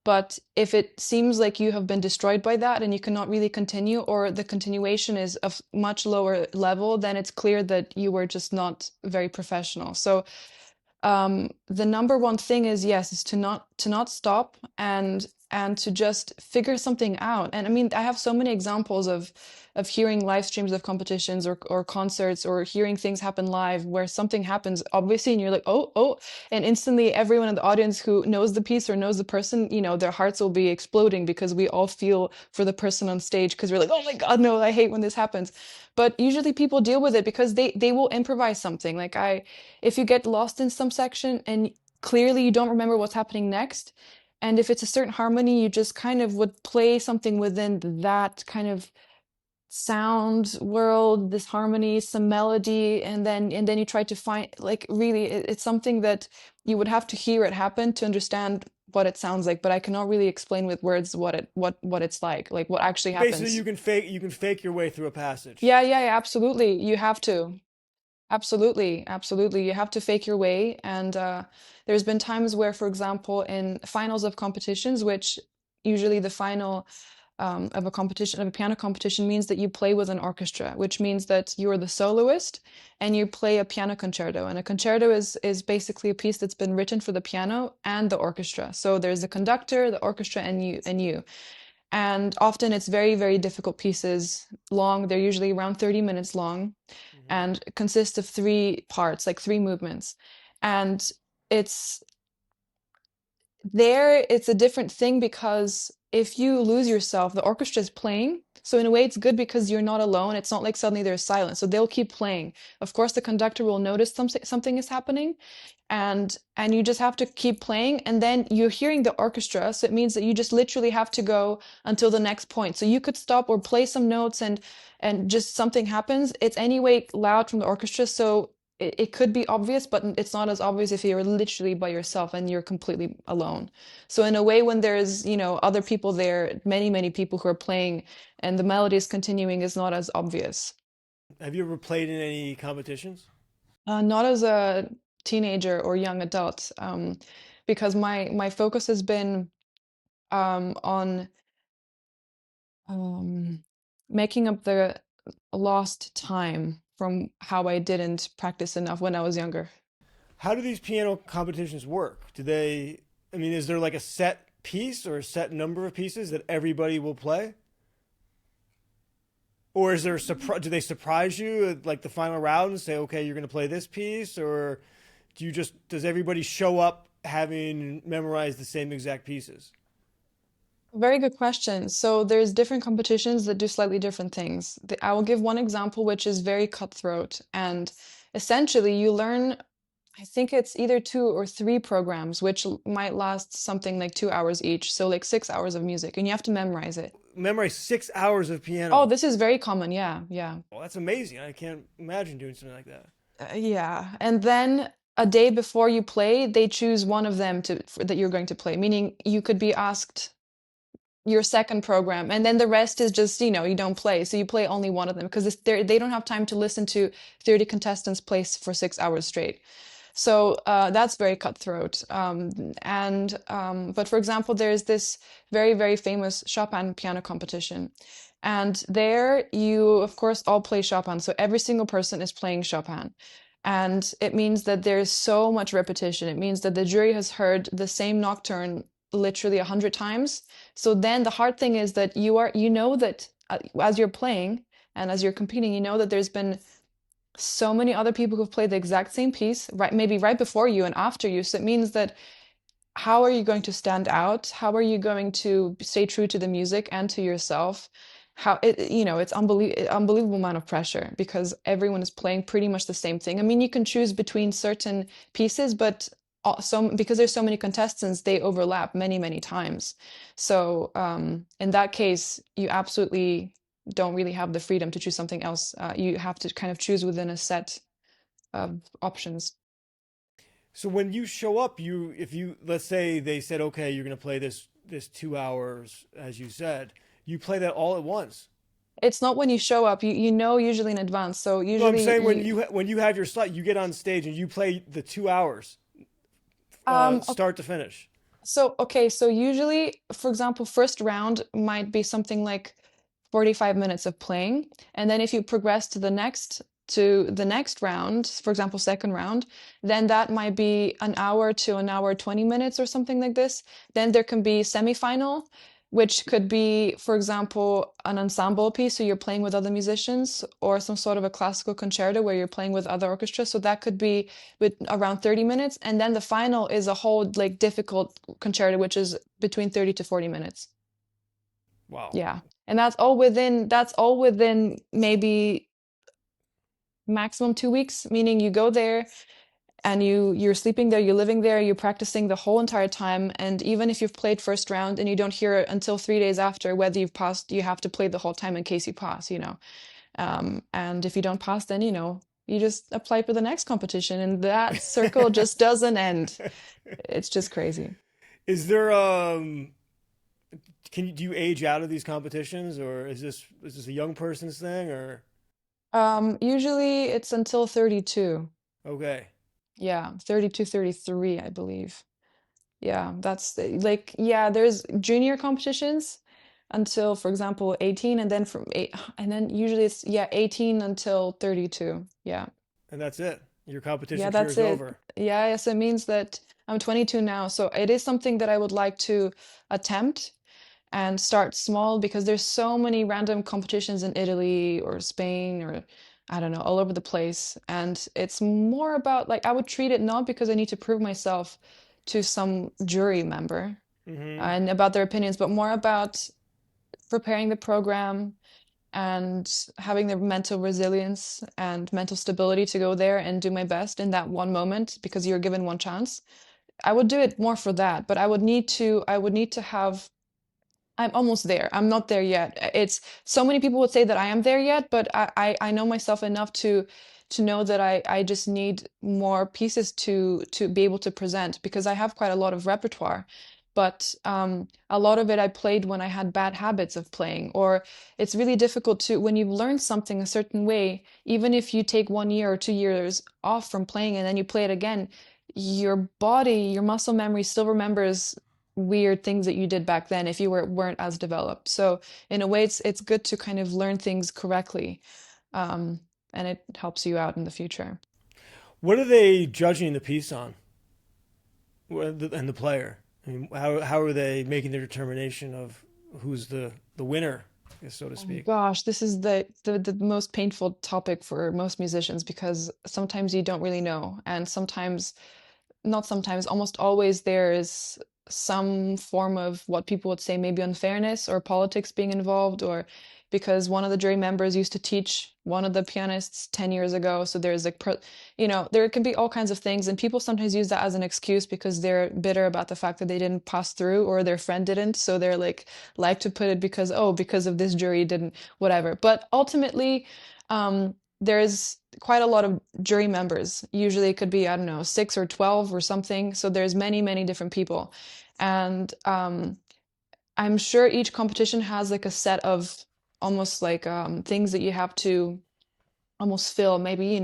But if it seems like you have been destroyed by that and you cannot really continue, or the continuation is of much lower level, then it's clear that you were just not very professional. So the number one thing is, yes, is to not stop, and to just figure something out. And I mean, I have so many examples of hearing live streams of competitions, or concerts, or hearing things happen live where something happens obviously and you're like, oh, oh, and instantly everyone in the audience who knows the piece or knows the person, their hearts will be exploding, because we all feel for the person on stage, because we're like, oh my God, no, I hate when this happens. But usually people deal with it because they will improvise something. Like, if you get lost in some section and clearly you don't remember what's happening next, and if it's a certain harmony, you just kind of would play something within that kind of sound world, this harmony, some melody, and then you try to find, like, really, it's something that you would have to hear it happen to understand what it sounds like. But I cannot really explain with words what it's like what actually Basically, happens. you can fake your way through a passage. Yeah, yeah, yeah, absolutely. You have to. Absolutely, absolutely. You have to fake your way. And there's been times where, for example, in finals of competitions, which usually the final of a competition, of a piano competition, means that you play with an orchestra, which means that you're the soloist and you play a piano concerto. And a concerto is basically a piece that's been written for the piano and the orchestra. So there's the conductor, the orchestra, and you. And often it's very, very difficult pieces, long. They're usually around 30 minutes long, Hmm. and consist of three parts, like three movements. And it's it's a different thing, because if you lose yourself, the orchestra is playing. So in a way, it's good because you're not alone. It's not like suddenly there's silence. So they'll keep playing. Of course, the conductor will notice something is happening, and you just have to keep playing, and then you're hearing the orchestra, so it means that you just literally have to go until the next point. So you could stop or play some notes, and just something happens, it's anyway loud from the orchestra, so it could be obvious, but it's not as obvious if you're literally by yourself and you're completely alone. So in a way, when there's other people there, many, many people who are playing, and the melody is continuing, is not as obvious. Have you ever played in any competitions? Not as a teenager or young adult, because my focus has been on um, making up the lost time from how I didn't practice enough when I was younger. How do these piano competitions work? I mean, is there like a set piece or a set number of pieces that everybody will play? Or is there a surprise? Do they surprise you at like the final round and say, "Okay, you're going to play this piece," or does everybody show up having memorized the same exact pieces? Very good question. So there's different competitions that do slightly different things. I will give one example, which is very cutthroat. And essentially, you learn, I think it's either two or three programs, which might last something like 2 hours each. So like 6 hours of music, and you have to memorize it. Memorize 6 hours of Oh, piano. this is very common. Yeah, yeah. Well, that's amazing. I can't imagine doing something like that. Yeah. And then a day before you play, they choose one of them that you're going to play, meaning you could be asked your second program, and then the rest is just, you don't play, so you play only one of them because they don't have time to listen to 30 contestants play for 6 hours straight. So that's very cutthroat. But for example, there's this very, very famous Chopin piano competition. And there you, of course, all play Chopin. So every single person is playing Chopin. And it means that there's so much repetition. It means that the jury has heard the same nocturne literally 100 times. So then the hard thing is that you know that as you're playing and as you're competing, you know that there's been so many other people who've played the exact same piece, right, maybe right before you and after you. So it means that how are you going to stand out? How are you going to stay true to the music and to yourself? It's unbelievable amount of pressure because everyone is playing pretty much the same thing. I mean, you can choose between certain pieces, but so because there's so many contestants, they overlap many, many times. So in that case, you absolutely don't really have the freedom to choose something else. You have to kind of choose within a set of options. So when you show up, if you let's say they said, "Okay, you're going to play this 2 hours," as you said, you play that all at once. It's not when you show up, you know usually in advance. So No, I'm usually saying you when you have your slot, you get on stage and you play the 2 hours, okay, start to finish. so usually, for example, first round might be something like 45 minutes of playing, and then if you progress to the next round, for example, second round, then that might be an hour to an hour 20 minutes or something like this. Then there can be semifinal, which could be, for example, an ensemble piece, so you're playing with other musicians, or some sort of a classical concerto where you're playing with other orchestras. So that could be with around 30 minutes. And then the final is a whole like difficult concerto, which is between 30 to 40 minutes. Wow. Yeah. And that's all within maybe maximum 2 weeks, meaning you go there and you're sleeping there, you're living there, you're practicing the whole entire time. And even if you've played first round and you don't hear it until 3 days after whether you've passed, you have to play the whole time in case you pass. And if you don't pass, then you just apply for the next competition, and that circle just doesn't end. It's just crazy. Is there do you age out of these competitions, or is this a young person's thing, or Usually it's until 32. okay? Yeah, 32, 33, I believe. Yeah, like, yeah, there's junior competitions until, for example, 18, and then and then usually it's, yeah, 18 until 32. Yeah. And that's it. Your Yeah, competition career that's is it. over. Yeah, yes, it means that I'm 22 now, so it is something that I would like to attempt and start small because there's so many random competitions in Italy or Spain or I don't know, all over the place. And it's more about like I would treat it not because I need to prove myself to some jury member Hmm. and about their opinions, but more about preparing the program and having the mental resilience and mental stability to go there and do my best in that one moment because you're given one chance. I would do it more for that, but I would need to have I'm almost there. I'm not there yet. It's so many people would say that I am there yet, but I know myself enough to know that I just need more pieces to be able to present because I have quite a lot of repertoire. But a lot of it I played when I had bad habits of playing, or it's really difficult to when you've learned something a certain way, even if you take 1 year or 2 years off from playing and then you play it again, your body, your muscle memory still remembers weird things that you did back then if you weren't as developed. So in a way, it's good to kind of learn things correctly, um, and it helps you out in the future. What are they judging the piece on? And the player? I mean, how are they making their determination of who's the winner? so to Oh my speak? gosh, this is the most painful topic for most musicians because sometimes you don't really know, and sometimes not sometimes, almost always there is some form of what people would say maybe unfairness or politics being involved, or because one of the jury members used to teach one of the pianists 10 years ago. So there's like, there can be all kinds of things. And people sometimes use that as an excuse because they're bitter about the fact that they didn't pass through or their friend didn't. So they're like to put it because, oh, because of this jury didn't, whatever. But ultimately, there's quite a lot of jury members. Usually it could be, I don't know, 6 or 12 or something. So there's many, many different people. And I'm sure each competition has like a set of almost like things that you have to almost fill. Maybe,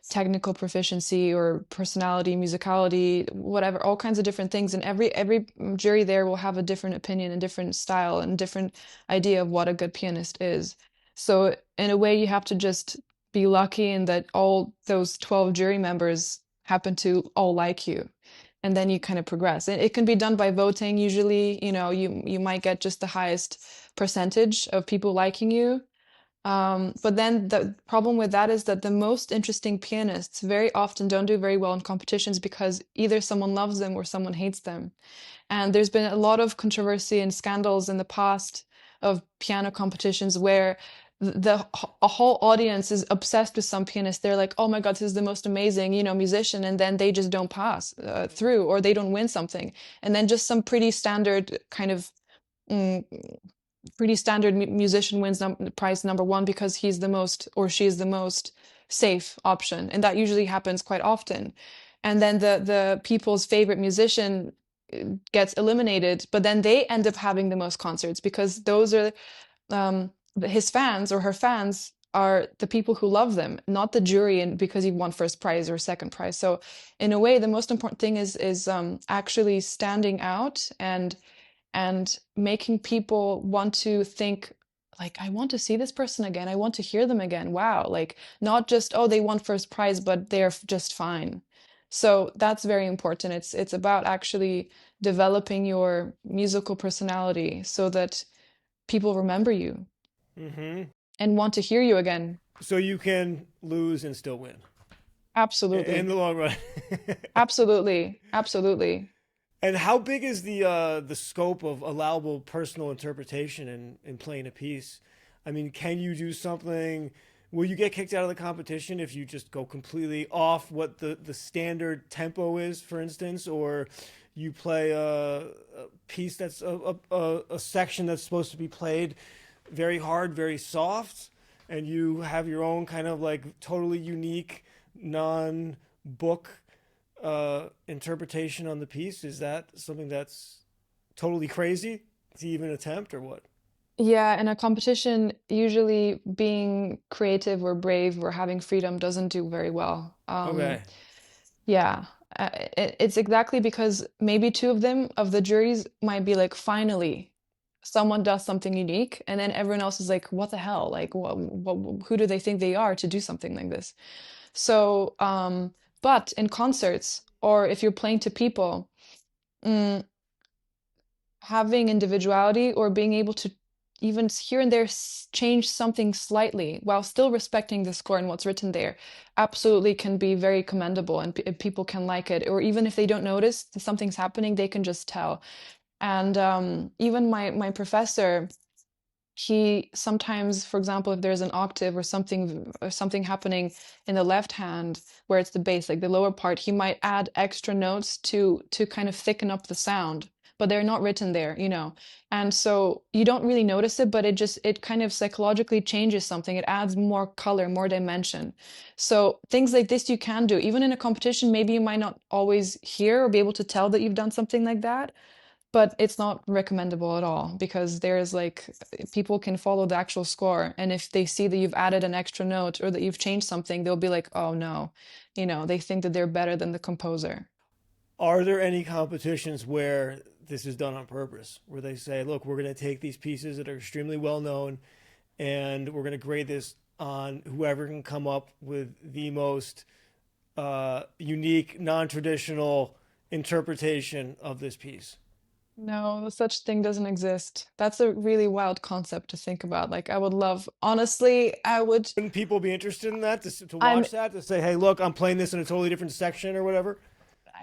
technical proficiency or personality, musicality, whatever, all kinds of different things. And every jury there will have a different opinion and different style and different idea of what a good pianist is. So in a way, you have to just be lucky in that all those 12 jury members happen to all like you. And then you kind of progress. And it can be done by voting. Usually, you might get just the highest percentage of people liking you, but then the problem with that is that the most interesting pianists very often don't do very well in competitions because either someone loves them or someone hates them. And there's been a lot of controversy and scandals in the past of piano competitions where a whole audience is obsessed with some pianist. They're like, "Oh my God, this is the most amazing, musician," and then they just don't pass through or they don't win something. And then just some pretty standard kind of mm, pretty standard musician wins prize number one because he's the most or she's the most safe option, and that usually happens quite often. And then the people's favorite musician gets eliminated, but then they end up having the most concerts because those are his fans or her fans are the people who love them, not the jury, and because he won first prize or second prize. So in a way, the most important thing is actually standing out and making people want to think like, I want to see this person again, I want to hear them again, wow, like not just, oh, they won first prize but they're just fine. So that's very important. It's about actually developing your musical personality so that people remember you Hmm. and want to hear you again. So you can lose and still win in Absolutely. the long run. Absolutely. Absolutely. And how big is the scope of allowable personal interpretation in playing a piece? I mean, can you do something? Will you get kicked out of the competition if you just go completely off what the standard tempo is, for instance, or you play a piece that's a section that's supposed to be played very hard, very soft, and you have your own kind of like totally unique non-book interpretation on the piece? Is that something that's totally crazy to even attempt, or what? Yeah, in a competition, usually being creative or brave or having freedom doesn't do very well. Okay. Yeah, it's exactly because maybe two of them of the juries might be like, finally, someone does something unique, and then everyone else is like, what the hell? Like, who do they think they are to do something like this? So, but in concerts or if you're playing to people, mm, having individuality or being able to even here and there change something slightly while still respecting the score and what's written there absolutely can be very commendable, and people can like it, or even if they don't notice that something's happening, they can just tell. And even my professor, he sometimes, for example, if there's an octave or something happening in the left hand where it's the bass, like the lower part, he might add extra notes to kind of thicken up the sound, but they're not written there. And so you don't really notice it, but it kind of psychologically changes something. It adds more color, more dimension. So things like this you can do even in a competition. Maybe you might not always hear or be able to tell that you've done something like that, but it's not recommendable at all because there's like people can follow the actual score, and if they see that you've added an extra note or that you've changed something, they'll be like, oh no, they think that they're better than the composer. Are there any competitions where this is done on purpose, where they say, look, we're going to take these pieces that are extremely well known and we're going to grade this on whoever can come up with the most unique, non traditional interpretation of this piece? No, such thing doesn't exist. That's a really wild concept to think about. Like, I would love, honestly, Wouldn't people be interested in that to I'm watch that to say, hey, look, I'm playing this in a totally different section or whatever?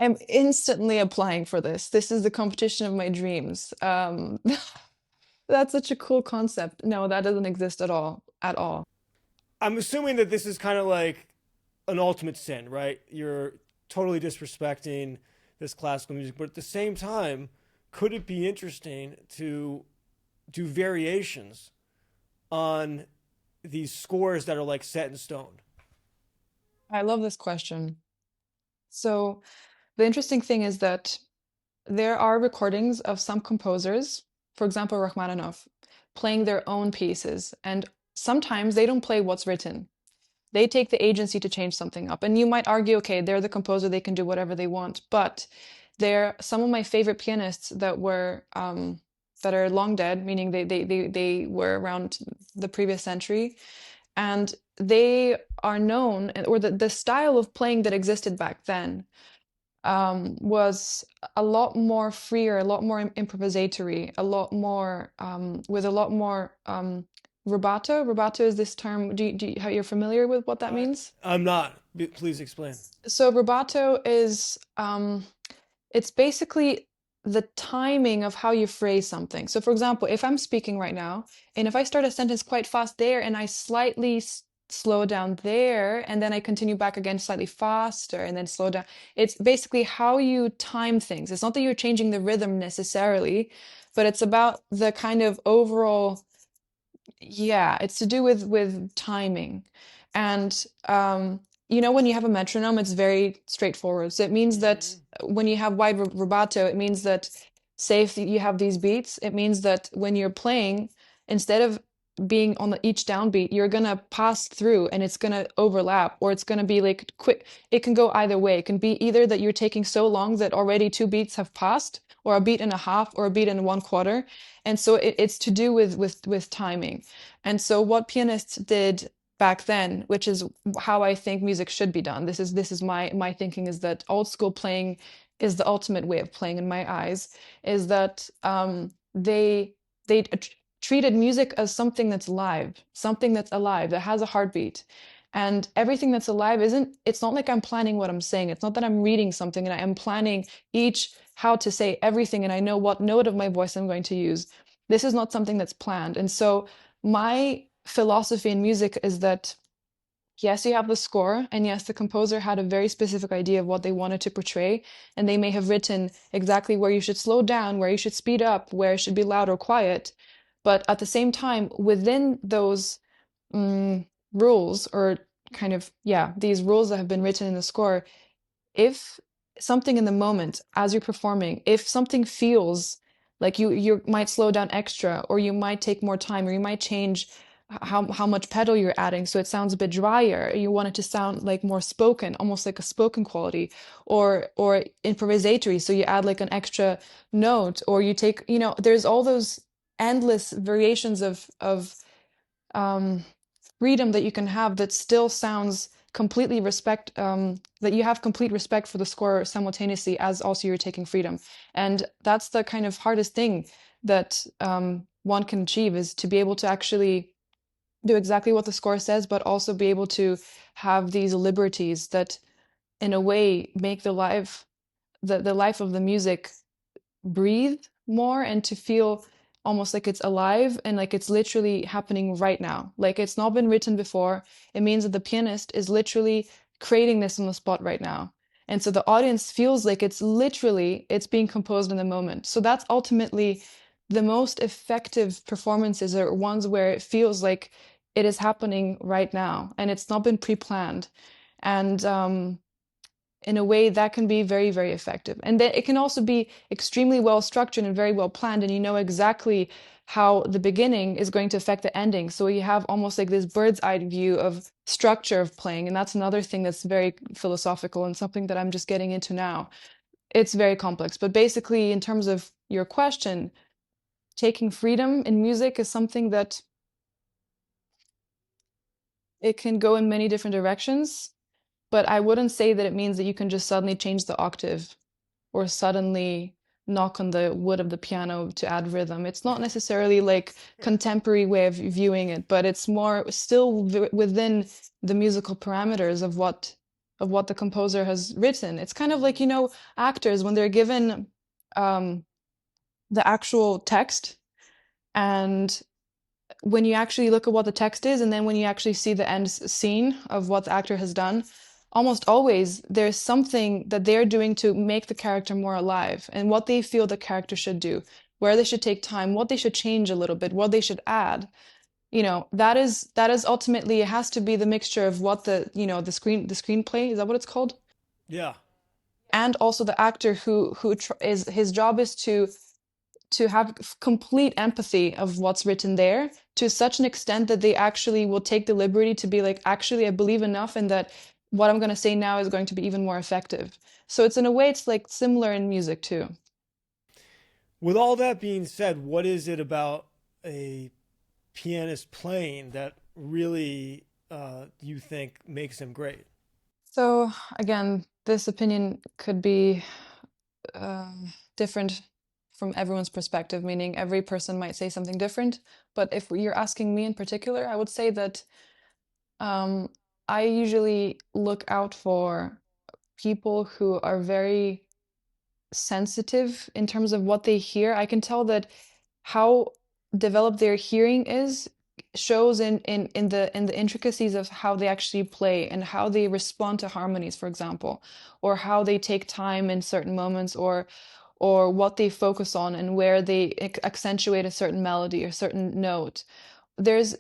I'm instantly applying for this. This is the competition of my dreams. That's such a cool concept. No, that doesn't exist at all. At all. I'm assuming that this is kind of like an ultimate sin, right? You're totally disrespecting this classical music, but at the same time, could it be interesting to do variations on these scores that are like set in stone? I love this question. So, the interesting thing is that there are recordings of some composers, for example, Rachmaninoff, playing their own pieces, and sometimes they don't play what's written. They take the agency to change something up. And you might argue, okay, they're the composer, they can do whatever they want. But they're some of my favorite pianists that are long dead, meaning they were around the previous century. And they are known, or the style of playing that existed back then was a lot more freer, a lot more improvisatory, a lot more with a lot more rubato. Rubato is this term. How you're familiar with what that I, means? I'm not. Please explain. So rubato is it's basically the timing of how you phrase something. So, for example, if I'm speaking right now, and if I start a sentence quite fast there, and I slightly slow down there, and then I continue back again slightly faster, and then slow down, it's basically how you time things. It's not that you're changing the rhythm necessarily, but it's about the kind of overall, yeah, it's to do with timing. And when you have a metronome, it's very straightforward. So it means that Hmm. when you have wide rubato, it means that, say if you have these beats, it means that when you're playing, instead of being on each downbeat, you're gonna pass through and it's gonna overlap, or it's gonna be like quick. It can go either way. It can be either that you're taking so long that already two beats have passed, or a beat and a half, or a beat and one quarter. And so it's to do with timing. And so what pianists did back then, which is how I think music should be done. This is my thinking, is that old school playing is the ultimate way of playing in my eyes, is that they treated music as something that's live, something that's alive, that has a heartbeat. And everything that's alive it's not like I'm planning what I'm saying. It's not that I'm reading something and I am planning each how to say everything and I know what note of my voice I'm going to use. This is not something that's planned. And so my philosophy in music is that yes, you have the score, and yes, the composer had a very specific idea of what they wanted to portray, and they may have written exactly where you should slow down, where you should speed up, where it should be loud or quiet. But at the same time, within those rules, or kind of, yeah, these rules that have been written in the score, if something in the moment as you're performing, if something feels like you might slow down extra, or you might take more time, or you might change how much pedal you're adding so it sounds a bit drier, you want it to sound like more spoken, almost like a spoken quality, or improvisatory, so you add like an extra note, or you take, there's all those endless variations of um freedom that you can have that still sounds completely that you have complete respect for the score simultaneously as also you're taking freedom. And that's the kind of hardest thing that one can achieve, is to be able to actually do exactly what the score says, but also be able to have these liberties that in a way make the life of the music breathe more, and to feel almost like it's alive and like it's literally happening right now. Like it's not been written before. It means that the pianist is literally creating this on the spot right now. And so the audience feels like it's being composed in the moment. So that's ultimately the most effective performances, are ones where it feels like it is happening right now and it's not been pre-planned. And in a way that can be very, very effective. And then it can also be extremely well structured and very well planned, and you know exactly how the beginning is going to affect the ending. So you have almost like this bird's eye view of structure of playing. And that's another thing that's very philosophical and something that I'm just getting into now. It's very complex. But basically, in terms of your question, taking freedom in music is something that it can go in many different directions. But I wouldn't say that it means that you can just suddenly change the octave, or suddenly knock on the wood of the piano to add rhythm. It's not necessarily like contemporary way of viewing it, but it's more still within the musical parameters of what the composer has written. It's kind of like, you know, actors when they're given um, the actual text, and when you actually look at what the text is, and then when you actually see the end scene of what the actor has done, almost always there's something that they're doing to make the character more alive and what they feel the character should do, where they should take time, what they should change a little bit, what they should add. You know, that is ultimately, it has to be the mixture of what the, you know, the screenplay, is that what it's called? Yeah. And also the actor is his job is to have complete empathy of what's written there to such an extent that they actually will take the liberty to be like, actually, I believe enough in that what I'm going to say now is going to be even more effective. So it's in a way, it's like similar in music too. With all that being said, what is it about a pianist playing that really you think makes him great? So again, this opinion could be uh, different from everyone's perspective, meaning every person might say something different. But if you're asking me in particular, I would say that um, I usually look out for people who are very sensitive in terms of what they hear. I can tell that how developed their hearing is shows in the intricacies of how they actually play and how they respond to harmonies, for example, or how they take time in certain moments, or what they focus on and where they accentuate a certain melody or certain note. There's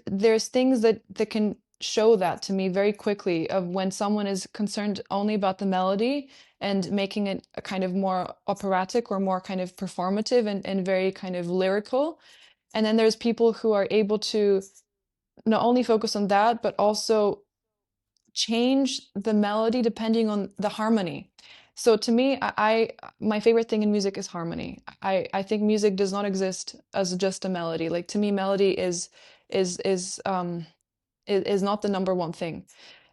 things that can show that to me very quickly of when someone is concerned only about the melody and making it a kind of more operatic or more kind of performative and very kind of lyrical. And then there's people who are able to not only focus on that, but also change the melody depending on the harmony. So to me, my favorite thing in music is harmony. I think music does not exist as just a melody. Like to me, melody is is um is not the number one thing.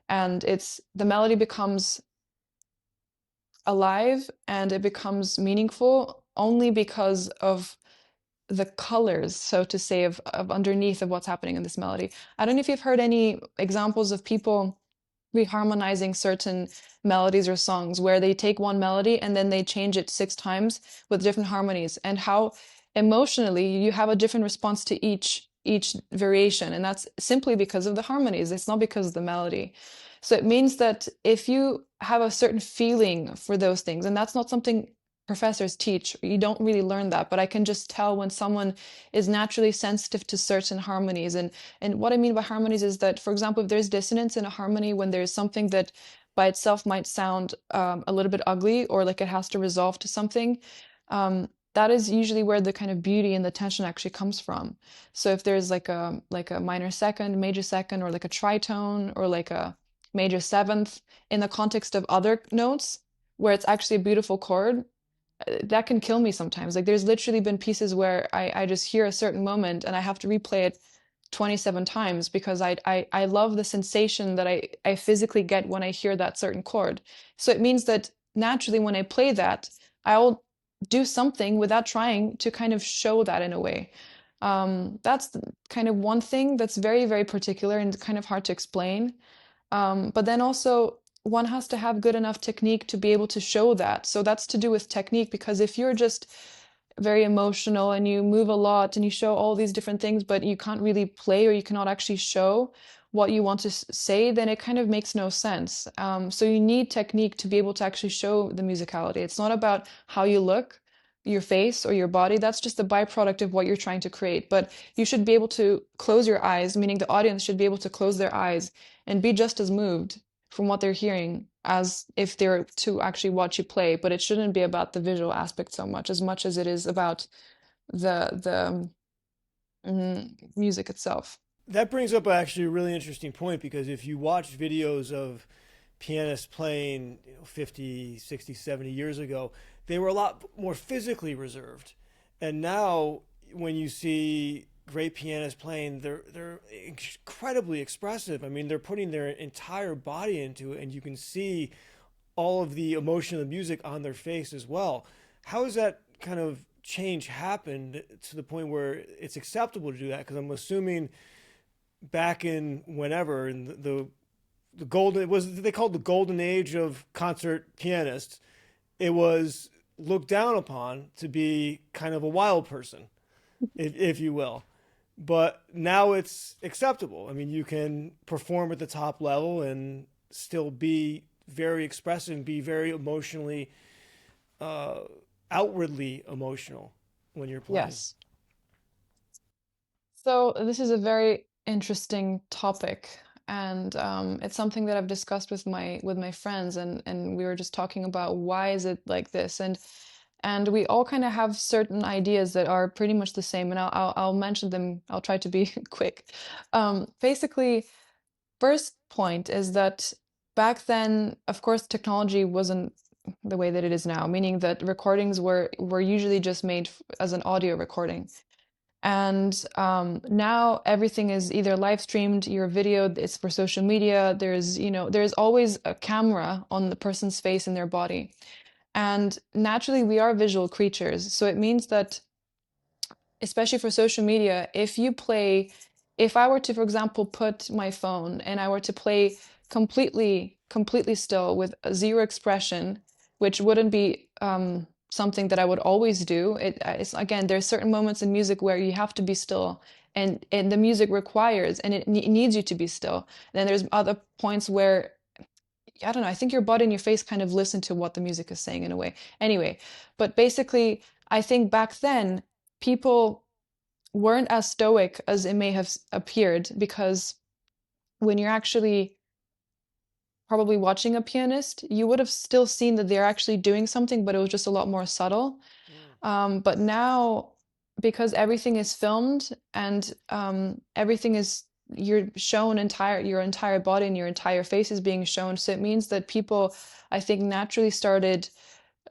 And it's the melody becomes alive and it becomes meaningful only because of the colors, so to say, of underneath of what's happening in this melody. I don't know if you've heard any examples of people reharmonizing certain melodies or songs where they take one melody and then they change it 6 times with different harmonies, and how emotionally you have a different response to each variation, and that's simply because of the harmonies. It's not because of the melody. So it means that if you have a certain feeling for those things, and that's not something professors teach, you don't really learn that, but I can just tell when someone is naturally sensitive to certain harmonies. And what I mean by harmonies is that, for example, if there's dissonance in a harmony, when there's something that by itself might sound a little bit ugly, or like it has to resolve to something, that is usually where the kind of beauty and the tension actually comes from. So if there's like a minor second, major second, or like a tritone, or like a major seventh in the context of other notes, where it's actually a beautiful chord, that can kill me sometimes. Like there's literally been pieces where I just hear a certain moment and I have to replay it 27 times because I love the sensation that I physically get when I hear that certain chord. So it means that naturally when I play that, I'll do something without trying to kind of show that in a way. That's kind of one thing that's very, very particular and kind of hard to explain. But then also, one has to have good enough technique to be able to show that. So that's to do with technique, because if you're just very emotional and you move a lot and you show all these different things, but you can't really play or you cannot actually show what you want to say, then it kind of makes no sense. So you need technique to be able to actually show the musicality. It's not about how you look, your face or your body. That's just a byproduct of what you're trying to create. But you should be able to close your eyes, meaning the audience should be able to close their eyes and be just as moved from what they're hearing as if they're to actually watch you play. But it shouldn't be about the visual aspect so much as it is about the music itself. That brings up actually a really interesting point because if you watch videos of pianists playing 50, 60, 70 years ago, they were a lot more physically reserved. And now when you see great pianists playing, they're incredibly expressive. I mean, they're putting their entire body into it and you can see all of the emotion of the music on their face as well. How is that kind of change happened to the point where it's acceptable to do that? Because I'm assuming back in whenever in the golden, it was, they called the golden age of concert pianists, it was looked down upon to be kind of a wild person, if you will. But now it's acceptable. I mean, you can perform at the top level and still be very expressive and be very emotionally, uh, outwardly emotional when you're playing. Yes. So this is a very interesting topic, and it's something that I've discussed with my friends, and we were just talking about why is it like this, and we all kind of have certain ideas that are pretty much the same, and I'll mention them. I'll try to be quick. Basically, first point is that back then, of course, technology wasn't the way that it is now, meaning that recordings were usually just made as an audio recording. And now everything is either live streamed, your video, it's for social media. There's always a camera on the person's face and their body. And naturally, we are visual creatures. So it means that, especially for social media, if I were to, for example, put my phone and I were to play completely still with zero expression, which wouldn't be something that I would always do. It's again, there's certain moments in music where you have to be still, and the music requires, and it needs you to be still. And then there's other points where I don't know, I think your body and your face kind of listen to what the music is saying in a way. Anyway, but basically, I think back then people weren't as stoic as it may have appeared, because when you're actually probably watching a pianist, you would have still seen that they're actually doing something, but it was just a lot more subtle. Mm. But now, because everything is filmed and everything is you're shown your entire body and your entire face is being shown, so it means that people, I think, naturally started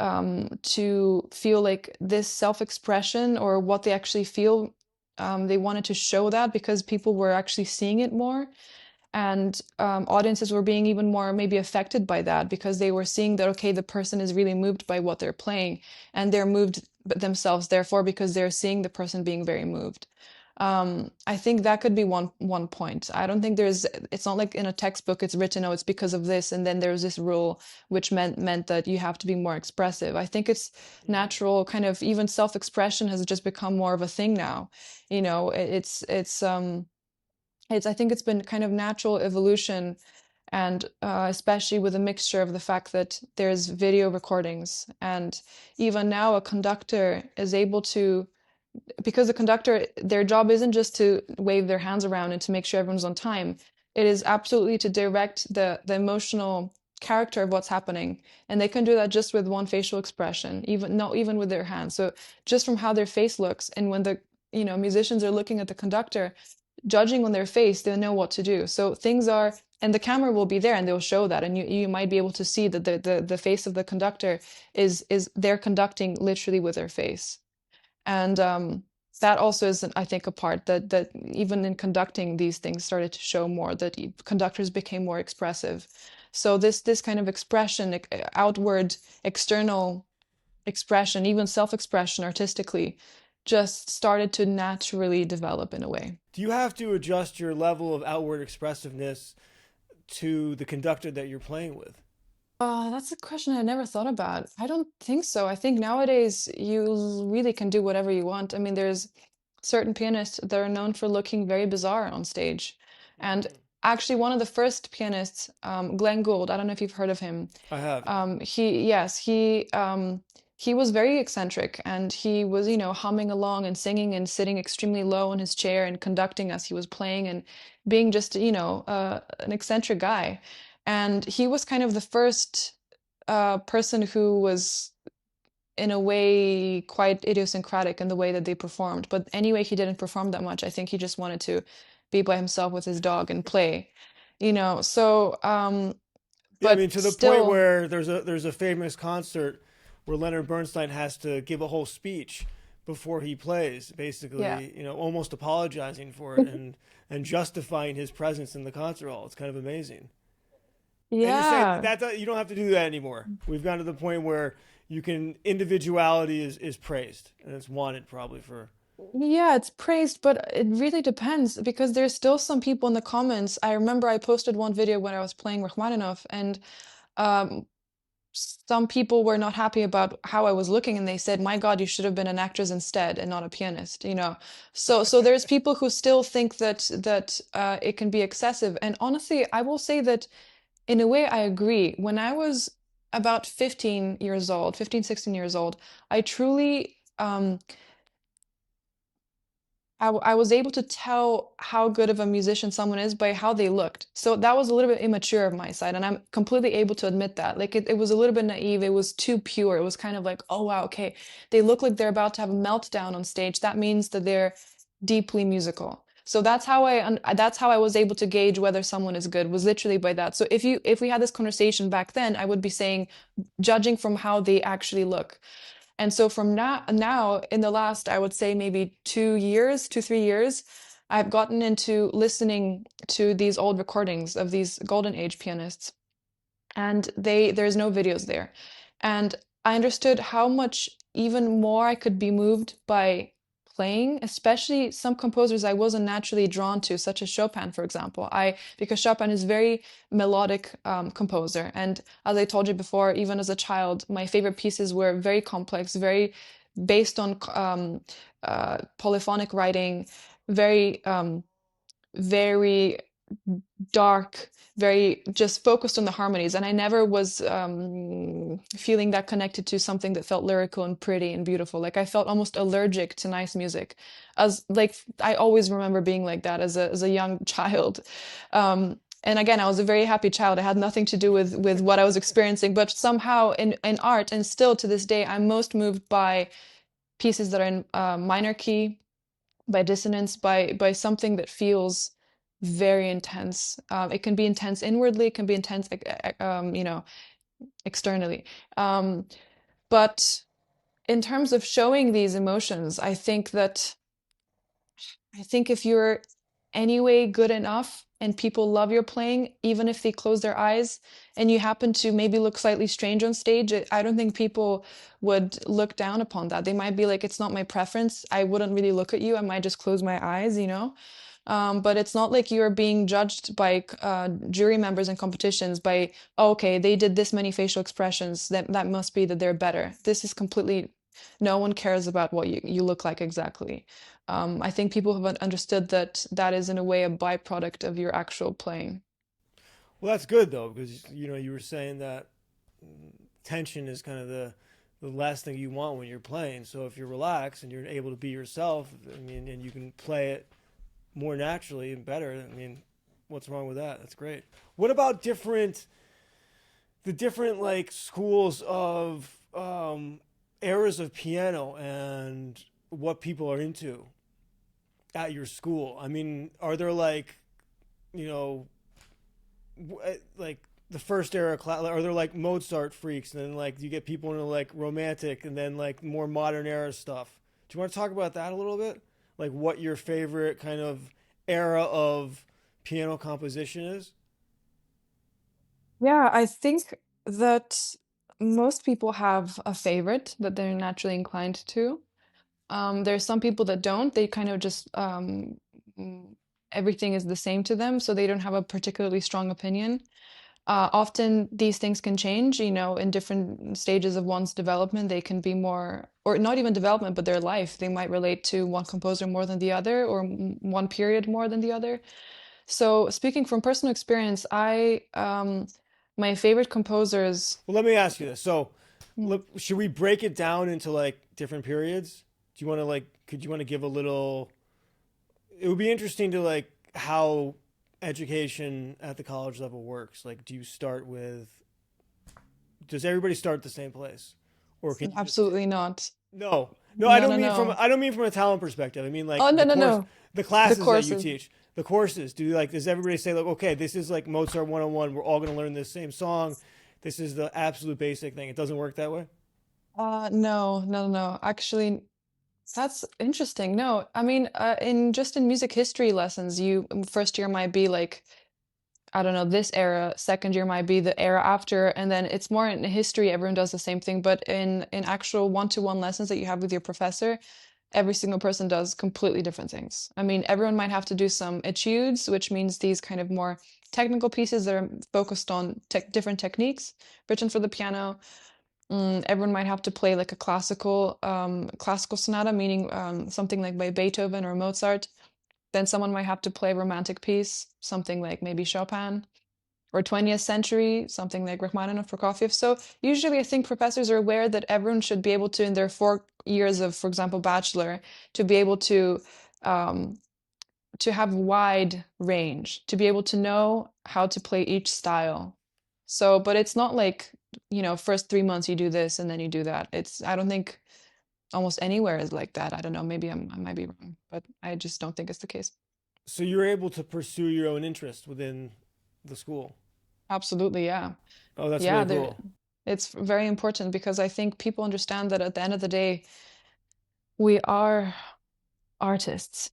to feel like this self-expression or what they actually feel. They wanted to show that because people were actually seeing it more, and audiences were being even more maybe affected by that because they were seeing that, okay, the person is really moved by what they're playing, and they're moved themselves therefore because they're seeing the person being very moved. I think that could be one point. I don't think it's not like in a textbook it's written, oh, it's because of this, and then there's this rule which meant that you have to be more expressive. I think it's Mm. natural, kind of even self-expression has just become more of a thing now. It's, I think it's been kind of natural evolution, and especially with a mixture of the fact that there's video recordings, and even now a conductor is able to, because the conductor, their job isn't just to wave their hands around and to make sure everyone's on time. It is absolutely to direct the emotional character of what's happening, and they can do that just with one facial expression, even not even with their hands. So just from how their face looks, and when the musicians are looking at the conductor, judging on their face, they'll know what to do. So things are, and the camera will be there and they'll show that, and you might be able to see that the face of the conductor is they're conducting literally with their face. And that also is, I think, a part that even in conducting, these things started to show more, that conductors became more expressive. So this kind of expression, outward, external expression, even self-expression artistically, just started to naturally develop in a way. Do you have to adjust your level of outward expressiveness to the conductor that you're playing with? That's a question I never thought about. I don't think so. I think nowadays you really can do whatever you want. I mean, there's certain pianists that are known for looking very bizarre on stage. And Mm. actually, one of the first pianists, Glenn Gould, I don't know if you've heard of him. I have. Yes, he was very eccentric, and he was, humming along and singing and sitting extremely low in his chair and conducting as he was playing, and being just, an eccentric guy. And he was kind of the first person who was, in a way, quite idiosyncratic in the way that they performed. But anyway, he didn't perform that much. I think he just wanted to be by himself with his dog and play, So, Yeah, I but mean to the point still, where there's a famous concert where Leonard Bernstein has to give a whole speech before he plays, yeah. basically, almost apologizing for it and justifying his presence in the concert hall. It's kind of amazing. And you're saying Yeah. that you don't have to do that anymore. We've gotten to the point where you can individuality is praised and it's wanted probably for. Yeah, it's praised, but it really depends because there's still some people in the comments. I remember I posted one video when I was playing Rachmaninoff, and um, some people were not happy about how I was looking, and they said, "My God, you should have been an actress instead and not a pianist," you know. So there's people who still think that it can be excessive. And honestly, I will say that in a way, I agree. When I was about 15 years old, 15, 16 years old, I truly I was able to tell how good of a musician someone is by how they looked. So that was a little bit immature of my side, and I'm completely able to admit that. Like it was a little bit naive. It was too pure. It was kind of like, oh wow, okay, they look like they're about to have a meltdown on stage. That means that they're deeply musical. So that's how I was able to gauge whether someone is good, was literally by that. So if we had this conversation back then, I would be saying judging from how they actually look. And so from now in the last, I would say maybe 2 years, 3 years, I've gotten into listening to these old recordings of these golden age pianists, and there's no videos there. And I understood how much even more I could be moved by playing, especially some composers I wasn't naturally drawn to, such as Chopin, for example. I Because Chopin is very melodic composer, and as I told you before, even as a child, my favorite pieces were very complex, very based on polyphonic writing, very very dark, very just focused on the harmonies. And I never was feeling that connected to something that felt lyrical and pretty and beautiful. Like I felt almost allergic to nice music. As like I always remember being like that as a young child. And again, I was a very happy child. It had nothing to do with what I was experiencing, but somehow in art, and still to this day, I'm most moved by pieces that are in minor key, by dissonance, by something that feels very intense. It can be intense inwardly, it can be intense, externally. Um, but in terms of showing these emotions, I think if you're anyway good enough and people love your playing, even if they close their eyes and you happen to maybe look slightly strange on stage, I don't think people would look down upon that. They might be like, it's not my preference. I wouldn't really look at you. I might just close my eyes, you know? But it's not like you're being judged by jury members in competitions by, oh, okay, they did this many facial expressions. That must be that they're better. This is completely, no one cares about what you look like exactly. I think people have understood that that is in a way a byproduct of your actual playing. Well, that's good though, because you were saying that tension is kind of the last thing you want when you're playing. So if you're relaxed and you're able to be yourself, I mean, and you can play it more naturally and better, I mean, what's wrong with that? That's great. What about the different like schools of eras of piano and what people are into at your school? I mean, are there like, you know, like the first era class, are there like Mozart freaks, and then like you get people into like romantic and then like more modern era stuff? Do you want to talk about that a little bit? Like what your favorite kind of era of piano composition is? Yeah, I think that most people have a favorite that they're naturally inclined to. There's some people that don't. They kind of just mm, everything is the same to them, so they don't have a particularly strong opinion. Often these things can change, in different stages of one's development. They can be more, or not even development, but their life. They might relate to one composer more than the other, or one period more than the other. So speaking from personal experience, my favorite composers. Well, let me ask you this. So, Hmm. look, should we break it down into like different periods? Do you want to like, could you want to give a little? It would be interesting to like how education at the college level works. Like, do you start with? Does everybody start at the same place, or can you just? Absolutely not. No, no, No, no, no. I don't mean from a talent perspective. I mean like Oh, no, no, no. the The classes that you courses. teach, the courses. Do you like does everybody say like, okay, this is like Mozart 101. We're all going to learn this same song. This is the absolute basic thing. It doesn't work that way. No, no, no. Actually, that's interesting. No, I mean, in music history lessons, you first year might be like I don't know, this era, second year might be the era after, and then it's more in history, everyone does the same thing, but in actual one-to-one lessons that you have with your professor, every single person does completely different things. I mean, everyone might have to do some etudes, which means these kind of more technical pieces that are focused on different techniques written for the piano. Everyone might have to play like a classical sonata, meaning something like by Beethoven or Mozart. Then someone might have to play a romantic piece, something like maybe Chopin, or 20th century, something like Rachmaninoff, Prokofiev. So usually I think professors are aware that everyone should be able to, in their 4 years of, for example, bachelor, to be able um, to have wide range, to be able to know how to play each style. So, but it's not like, first 3 months you do this and then you do that. I don't think almost anywhere is like that. I don't know, maybe I might be wrong, but I just don't think it's the case. So you're able to pursue your own interest within the school. Absolutely, yeah. Oh, that's Yeah, really there cool. it's very important because I think people understand that at the end of the day, we are artists,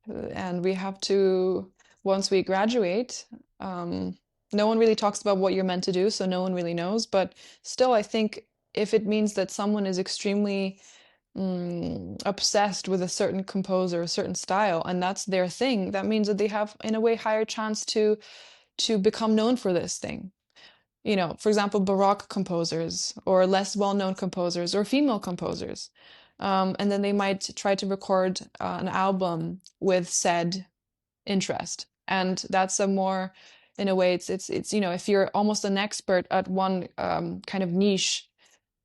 and we have to, once we graduate, um, no one really talks about what you're meant to do, so no one really knows. But still, I think if it means that someone is extremely obsessed with a certain composer, a certain style, and that's their thing, that means that they have, in a way, higher chance to become known for this thing. For example, Baroque composers or less well-known composers or female composers. And then they might try to record an album with said interest. And that's a more, in a way, it's if you're almost an expert at one kind of niche,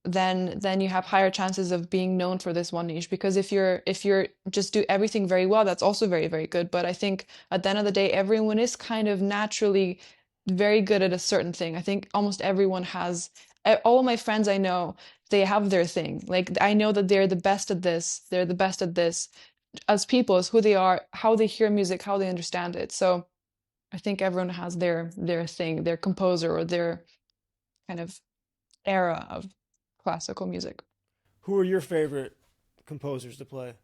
then you have higher chances of being known for this one niche. Because if you're just do everything very well, that's also very, very good. But I think at the end of the day, everyone is kind of naturally very good at a certain thing. I think almost everyone has, all of my friends I know, they have their thing. Like I know that they're the best at this, they're the best at this as people, as who they are, how they hear music, how they understand it. So I think everyone has their thing, their composer or their kind of era of classical music. Who are your favorite composers to play?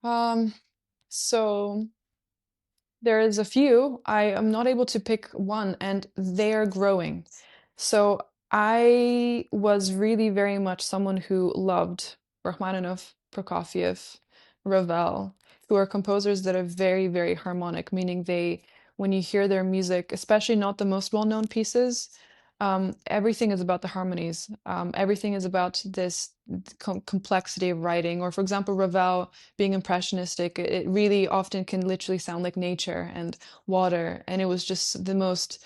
Um, so there is a few. I am not able to pick one, and they're growing. So I was really very much someone who loved Rachmaninoff, Prokofiev, Ravel, who are composers that are very, very harmonic, meaning when you hear their music, especially not the most well-known pieces, everything is about the harmonies. Everything is about this complexity of writing. Or, for example, Ravel being impressionistic, it really often can literally sound like nature and water. And it was just the most,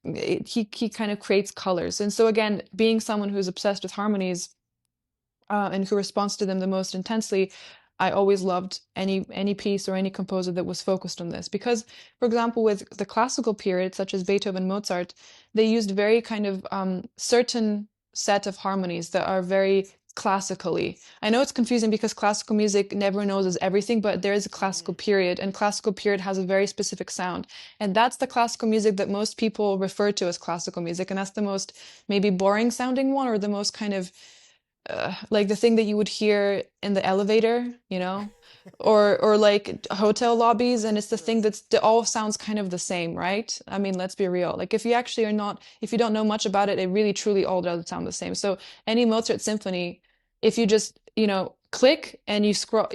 he kind of creates colors. And so, again, being someone who's obsessed with harmonies, and who responds to them the most intensely, I always loved any piece or any composer that was focused on this. Because, for example, with the classical period, such as Beethoven, Mozart, they used very kind of certain set of harmonies that are very classically. I know it's confusing because classical music never knows is everything, but there is a classical period, and classical period has a very specific sound. And that's the classical music that most people refer to as classical music, and that's the most maybe boring sounding one, or the most kind of like the thing that you would hear in the elevator, or like hotel lobbies, and it's the Sure. thing that all sounds kind of the same, right? I mean, let's be real. Like if you actually are not, if you don't know much about it, it really truly all does sound the same. So any Mozart symphony, if you just, click and you scroll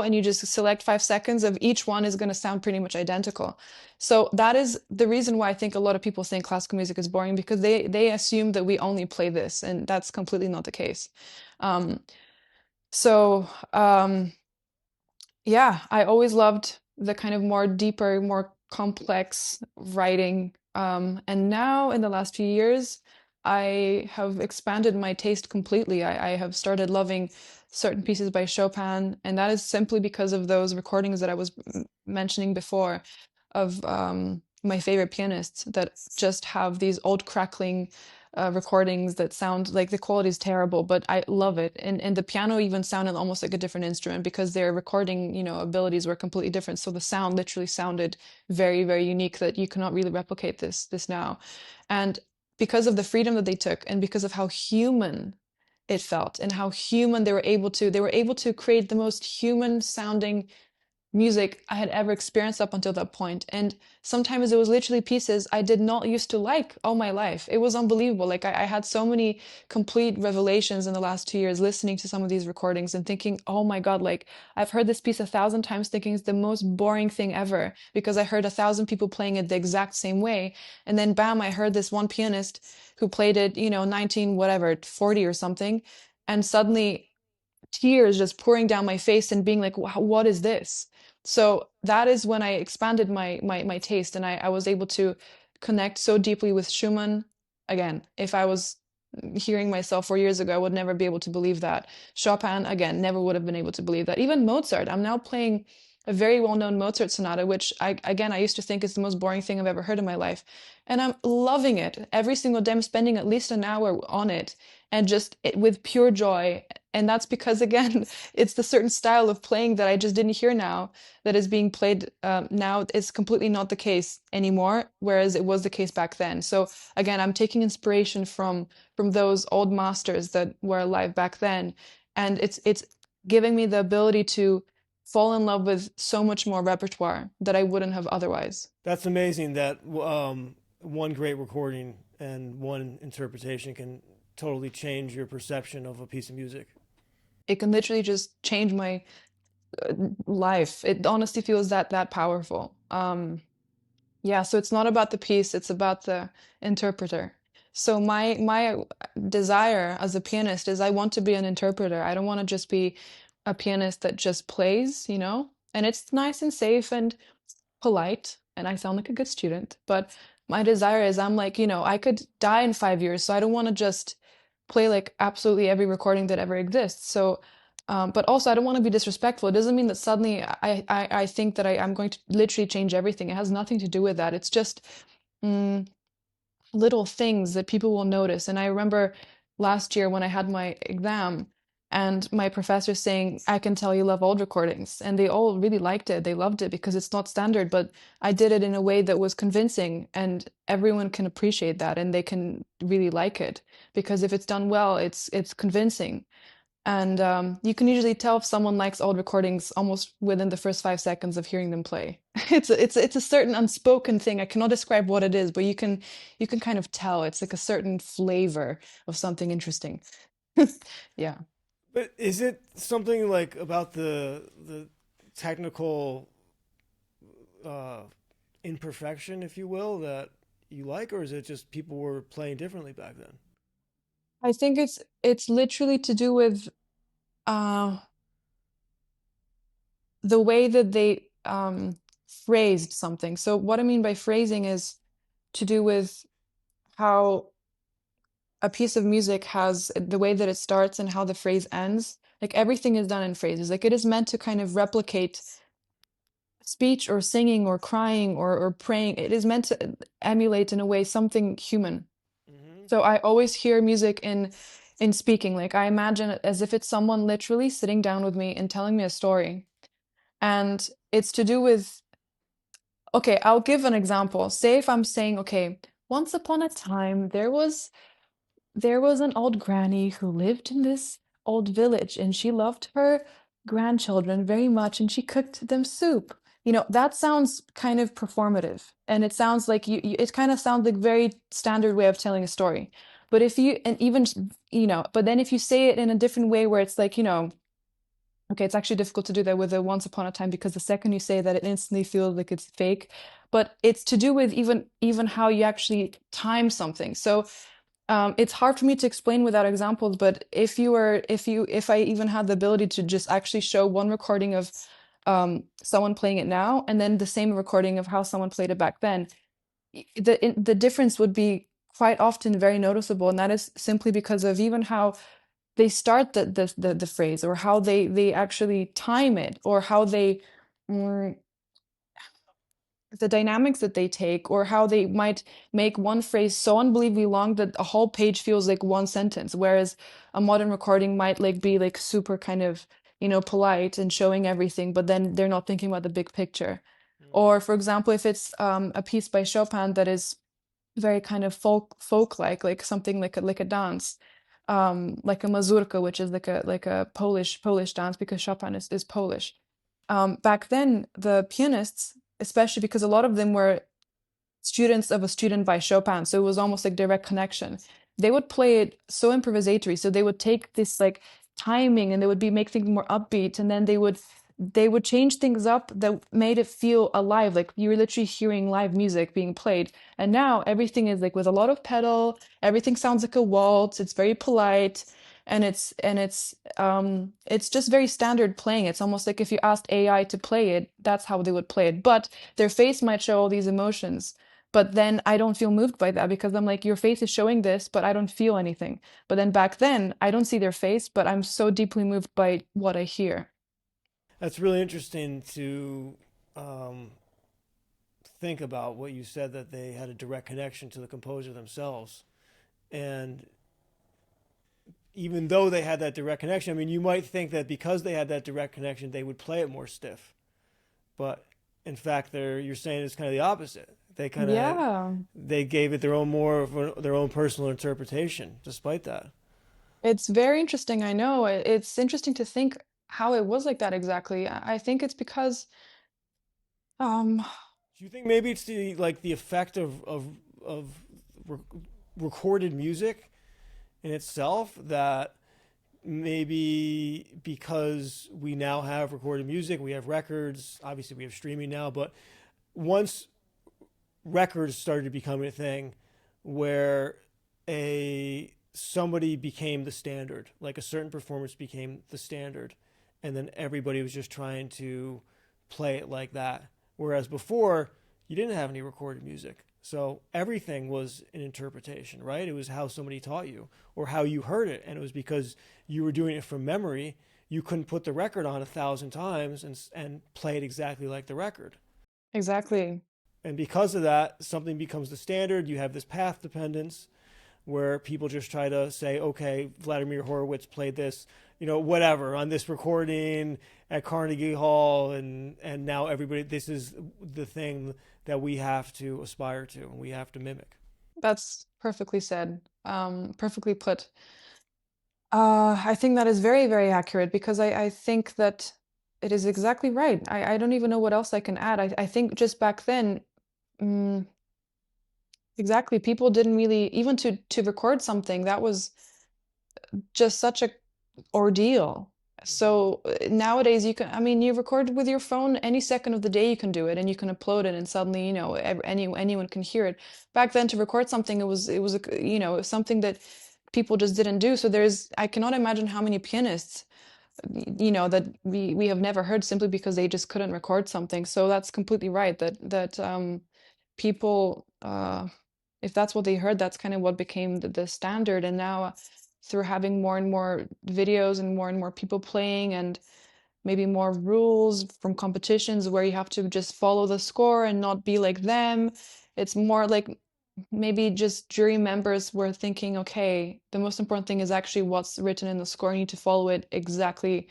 and you just select 5 seconds of each one is going to sound pretty much identical. So that is the reason why I think a lot of people think classical music is boring, because they assume that we only play this, and that's completely not the case. Um, so yeah, I always loved the kind of more deeper, more complex writing. And now in the last few years, I have expanded my taste completely. I have started loving certain pieces by Chopin, and that is simply because of those recordings that I was mentioning before of my favorite pianists that just have these old crackling recordings that sound like the quality is terrible, but I love it. And the piano even sounded almost like a different instrument because their recording, abilities were completely different. So the sound literally sounded very, very unique that you cannot really replicate this now. And because of the freedom that they took and because of how human it felt and how human they were able to create the most human sounding music I had ever experienced up until that point. And sometimes it was literally pieces I did not used to like all my life. It was unbelievable. Like I had so many complete revelations in the last 2 years listening to some of these recordings and thinking, oh my God, like I've heard this piece 1,000 times thinking it's the most boring thing ever because I heard 1,000 people playing it the exact same way. And then bam, I heard this one pianist who played it, 19, whatever, 40 or something. And suddenly tears just pouring down my face and being like, what is this? So that is when I expanded my taste, and I was able to connect so deeply with Schumann. Again, if I was hearing myself 4 years ago, I would never be able to believe that. Chopin, again, never would have been able to believe that. Even Mozart, I'm now playing a very well-known Mozart sonata, which I used to think is the most boring thing I've ever heard in my life. And I'm loving it. Every single day I'm spending at least an hour on it and just with pure joy. And that's because, again, it's the certain style of playing that I just didn't hear now that is being played now. It's completely not the case anymore, whereas it was the case back then. So again, I'm taking inspiration from those old masters that were alive back then, and it's giving me the ability to fall in love with so much more repertoire that I wouldn't have otherwise. That's amazing that one great recording and one interpretation can totally change your perception of a piece of music. It can literally just change my life. It honestly feels that powerful. Yeah, so it's not about the piece, it's about the interpreter. So my desire as a pianist is I want to be an interpreter. I don't want to just be a pianist that just plays, you know? And it's nice and safe and polite, and I sound like a good student, but my desire is I'm like, I could die in 5 years, so I don't want to just play like absolutely every recording that ever exists. So, but also I don't want to be disrespectful. It doesn't mean that suddenly I think that I'm going to literally change everything. It has nothing to do with that. It's just mm, little things that people will notice. And I remember last year when I had my exam and my professor saying, I can tell you love old recordings. And they all really liked it. They loved it because it's not standard, but I did it in a way that was convincing and everyone can appreciate that and they can really like it because if it's done well, it's convincing. And you can usually tell if someone likes old recordings almost within the first 5 seconds of hearing them play. It's a certain unspoken thing. I cannot describe what it is, but you can kind of tell. It's like a certain flavor of something interesting. Yeah. But is it something like about the technical uh, imperfection, if you will, that you like, or is it just people were playing differently back then? I think it's literally to do with uh the way that they phrased something. So what I mean by phrasing is to do with how a piece of music has the way that it starts and how the phrase ends. Like everything is done in phrases. Like it is meant to kind of replicate speech or singing or crying or praying. It is meant to emulate in a way something human. Hmm. So I always hear music in speaking. Like I imagine it as if it's someone literally sitting down with me and telling me a story. And it's to do with, okay, I'll give an example. Say if I'm saying, okay, once upon a time there was an old granny who lived in this old village and she loved her grandchildren very much and she cooked them soup. That sounds kind of performative and it sounds like it kind of sounds like very standard way of telling a story. But if you, and even, but then if you say it in a different way where it's like, okay, it's actually difficult to do that with a once upon a time because the second you say that it instantly feels like it's fake. But it's to do with even how you actually time something. So it's hard for me to explain without examples, but if I even had the ability to just actually show one recording of someone playing it now and then the same recording of how someone played it back then, the difference would be quite often very noticeable, and that is simply because of even how they start the phrase or how they actually time it or how they mm, the dynamics that they take or how they might make one phrase so unbelievably long that a whole page feels like one sentence, whereas a modern recording might like be like super kind of polite and showing everything, but then they're not thinking about the big picture. Or for example, if it's a piece by Chopin that is very kind of folk like something like a dance, like a mazurka, which is like a Polish dance because Chopin is Polish. Back then, the pianists, especially because a lot of them were students of a student by Chopin, so it was almost like direct connection. They would play it so improvisatory, so they would take this like timing and they would be make things more upbeat, and then they would change things up that made it feel alive, like you were literally hearing live music being played. And now everything is like with a lot of pedal, everything sounds like a waltz, it's very polite, and it's just very standard playing. It's almost like if you asked AI to play it, that's how they would play it. But their face might show all these emotions. But then I don't feel moved by that because I'm like, your face is showing this, but I don't feel anything. But then back then, I don't see their face, but I'm so deeply moved by what I hear. That's really interesting to um, think about what you said, that they had a direct connection to the composer themselves. And even though they had that direct connection, I mean, you might think that because they had that direct connection, they would play it more stiff. But in fact, you're saying it's kind of the opposite. Yeah, They gave it their own personal interpretation, despite that. it's very interesting. I know. It's interesting to think how it was like that exactly. I think it's because, um, Do you think maybe it's the effect of re- recorded music in itself, that maybe because we now have recorded music, we have records, obviously we have streaming now, but once records started becoming a thing where a somebody became the standard, like a certain performance became the standard, and then everybody was just trying to play it like that. Whereas before, you didn't have any recorded music. So everything was an interpretation, right? It was how somebody taught you or how you heard it. And it was because you were doing it from memory. You couldn't put the record on 1,000 times and play it exactly like the record. exactly. And because of that, something becomes the standard. You have this path dependence where people just try to say, okay, Vladimir Horowitz played this, whatever, on this recording at Carnegie Hall, and now everybody, this is the thing that we have to aspire to and we have to mimic. That's perfectly said. Perfectly put. I think that is very, very accurate because I think that it is exactly right. I don't even know what else I can add. I think just back then, mm, exactly, people didn't really, even to record something, that was just such a ordeal. Mm-hmm. So nowadays you can, I mean, you record with your phone any second of the day, you can do it and you can upload it and suddenly, anyone can hear it. Back then to record something, it was something that people just didn't do. So I cannot imagine how many pianists, that we have never heard simply because they just couldn't record something. So that's completely right that people, if that's what they heard, that's kind of what became the standard. And now, through having more and more videos and more people playing, and maybe more rules from competitions where you have to just follow the score and not be like them, it's more like maybe just jury members were thinking, okay, the most important thing is actually what's written in the score. You need to follow it exactly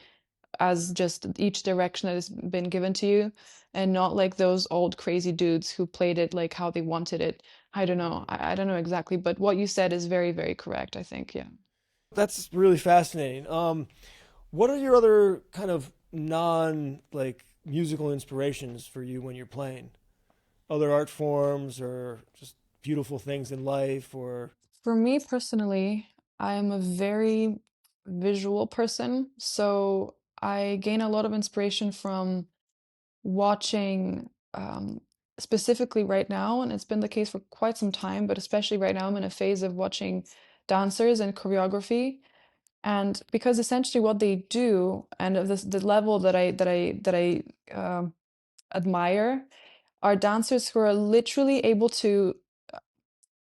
as just each direction that has been given to you, and not like those old crazy dudes who played it like how they wanted it. I don't know. Mm-hmm. I don't know exactly, but what you said is very, very correct, I think. Yeah. That's really fascinating. What are your other kind of musical inspirations for you when you're playing? Other art forms or just beautiful things in life or For me personally, I am a very visual person, so I gain a lot of inspiration from watching, specifically right now, and it's been the case for quite some time, but especially right now, I'm in a phase of watching dancers and choreography. And because essentially what they do, and of the level that I admire, are dancers who are literally able to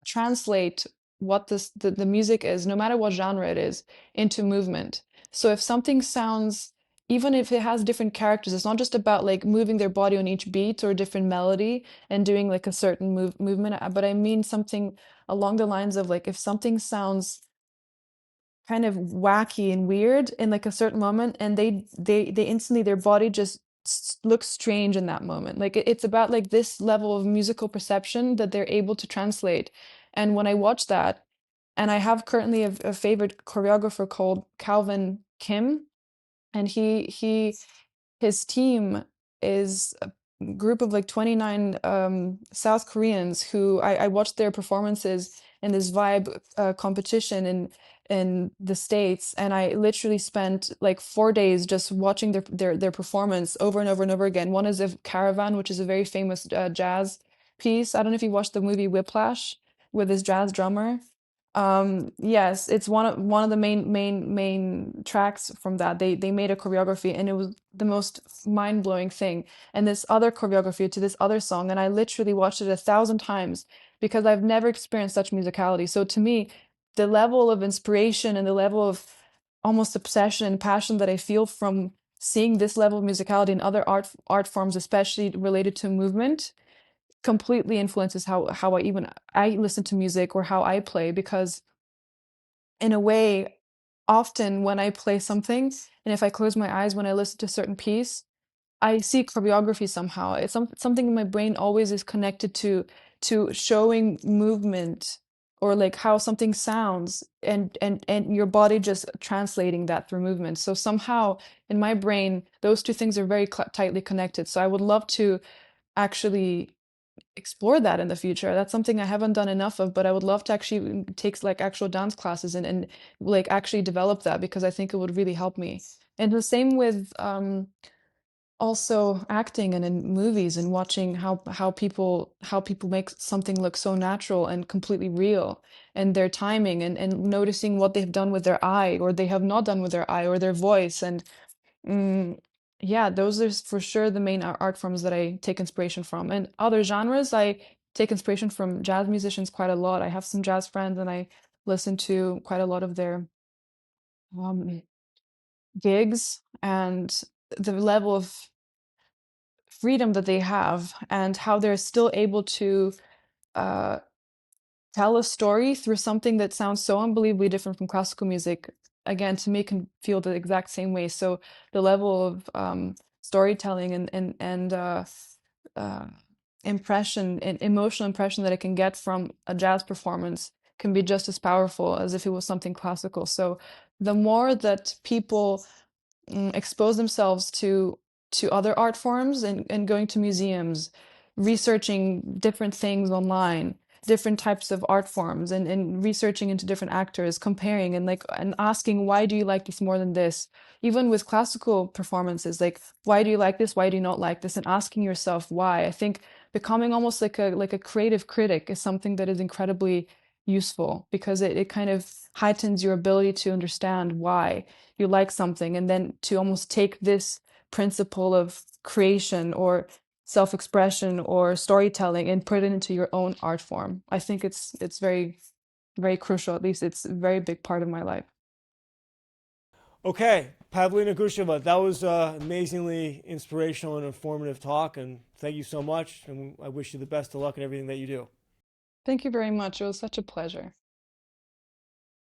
translate what the music is, no matter what genre it is, into movement. So if something sounds, even if it has different characters, it's not just about like moving their body on each beat or a different melody and doing like a certain movement, but I mean something along the lines of like if something sounds kind of wacky and weird in like a certain moment, and they instantly, their body just looks strange in that moment. Like it's about like this level of musical perception that they're able to translate. And when I watch that, and I have currently a favorite choreographer called Calvin Kim, and he his team is a group of like 29 South Koreans who I watched their performances in this vibe competition in the States, and I literally spent like 4 days just watching their performance over and over and over again. One is a Caravan, which is a very famous jazz piece. I don't know if you watched the movie Whiplash with this jazz drummer. Yes, it's one of the main tracks from that. They made a choreography and it was the most mind-blowing thing. And this other choreography to this other song, and I literally watched it 1,000 times because I've never experienced such musicality. So to me, the level of inspiration and the level of almost obsession and passion that I feel from seeing this level of musicality in other art forms, especially related to movement, completely influences how I listen to music or how I play, because in a way, often when I play something and if I close my eyes when I listen to a certain piece, I see choreography somehow. It's something in my brain always is connected to showing movement or like how something sounds, and your body just translating that through movement. So somehow in my brain, those two things are very tightly connected. So I would love to actually explore that in the future. That's something I haven't done enough of, but I would love to actually take like actual dance classes and like actually develop that because I think it would really help me. And the same with also acting and in movies and watching how people make something look so natural and completely real, and their timing and noticing what they've done with their eye or they have not done with their eye or their voice. And Mm, yeah, those are for sure the main art forms that I take inspiration from. And other genres, I take inspiration from jazz musicians quite a lot. I have some jazz friends and I listen to quite a lot of their um, gigs, and the level of freedom that they have and how they're still able to uh, tell a story through something that sounds so unbelievably different from classical music, again, to make him feel the exact same way. So the level of storytelling and uh, impression and emotional impression that I can get from a jazz performance can be just as powerful as if it was something classical. So the more that people expose themselves to other art forms and going to museums, researching different things online, different types of art forms, and researching into different actors, comparing and like and asking why do you like this more than this? Even with classical performances, like why do you like this? Why do you not like this? And asking yourself why. I think becoming almost like a creative critic is something that is incredibly useful because it kind of heightens your ability to understand why you like something, and then to almost take this principle of creation or self-expression or storytelling and put it into your own art form. I think it's very crucial. At least it's a very big part of my life. Okay, Pavlina Gusheva, that was amazingly inspirational and informative talk, and thank you so much. And I wish you the best of luck in everything that you do. Thank you very much. It was such a pleasure.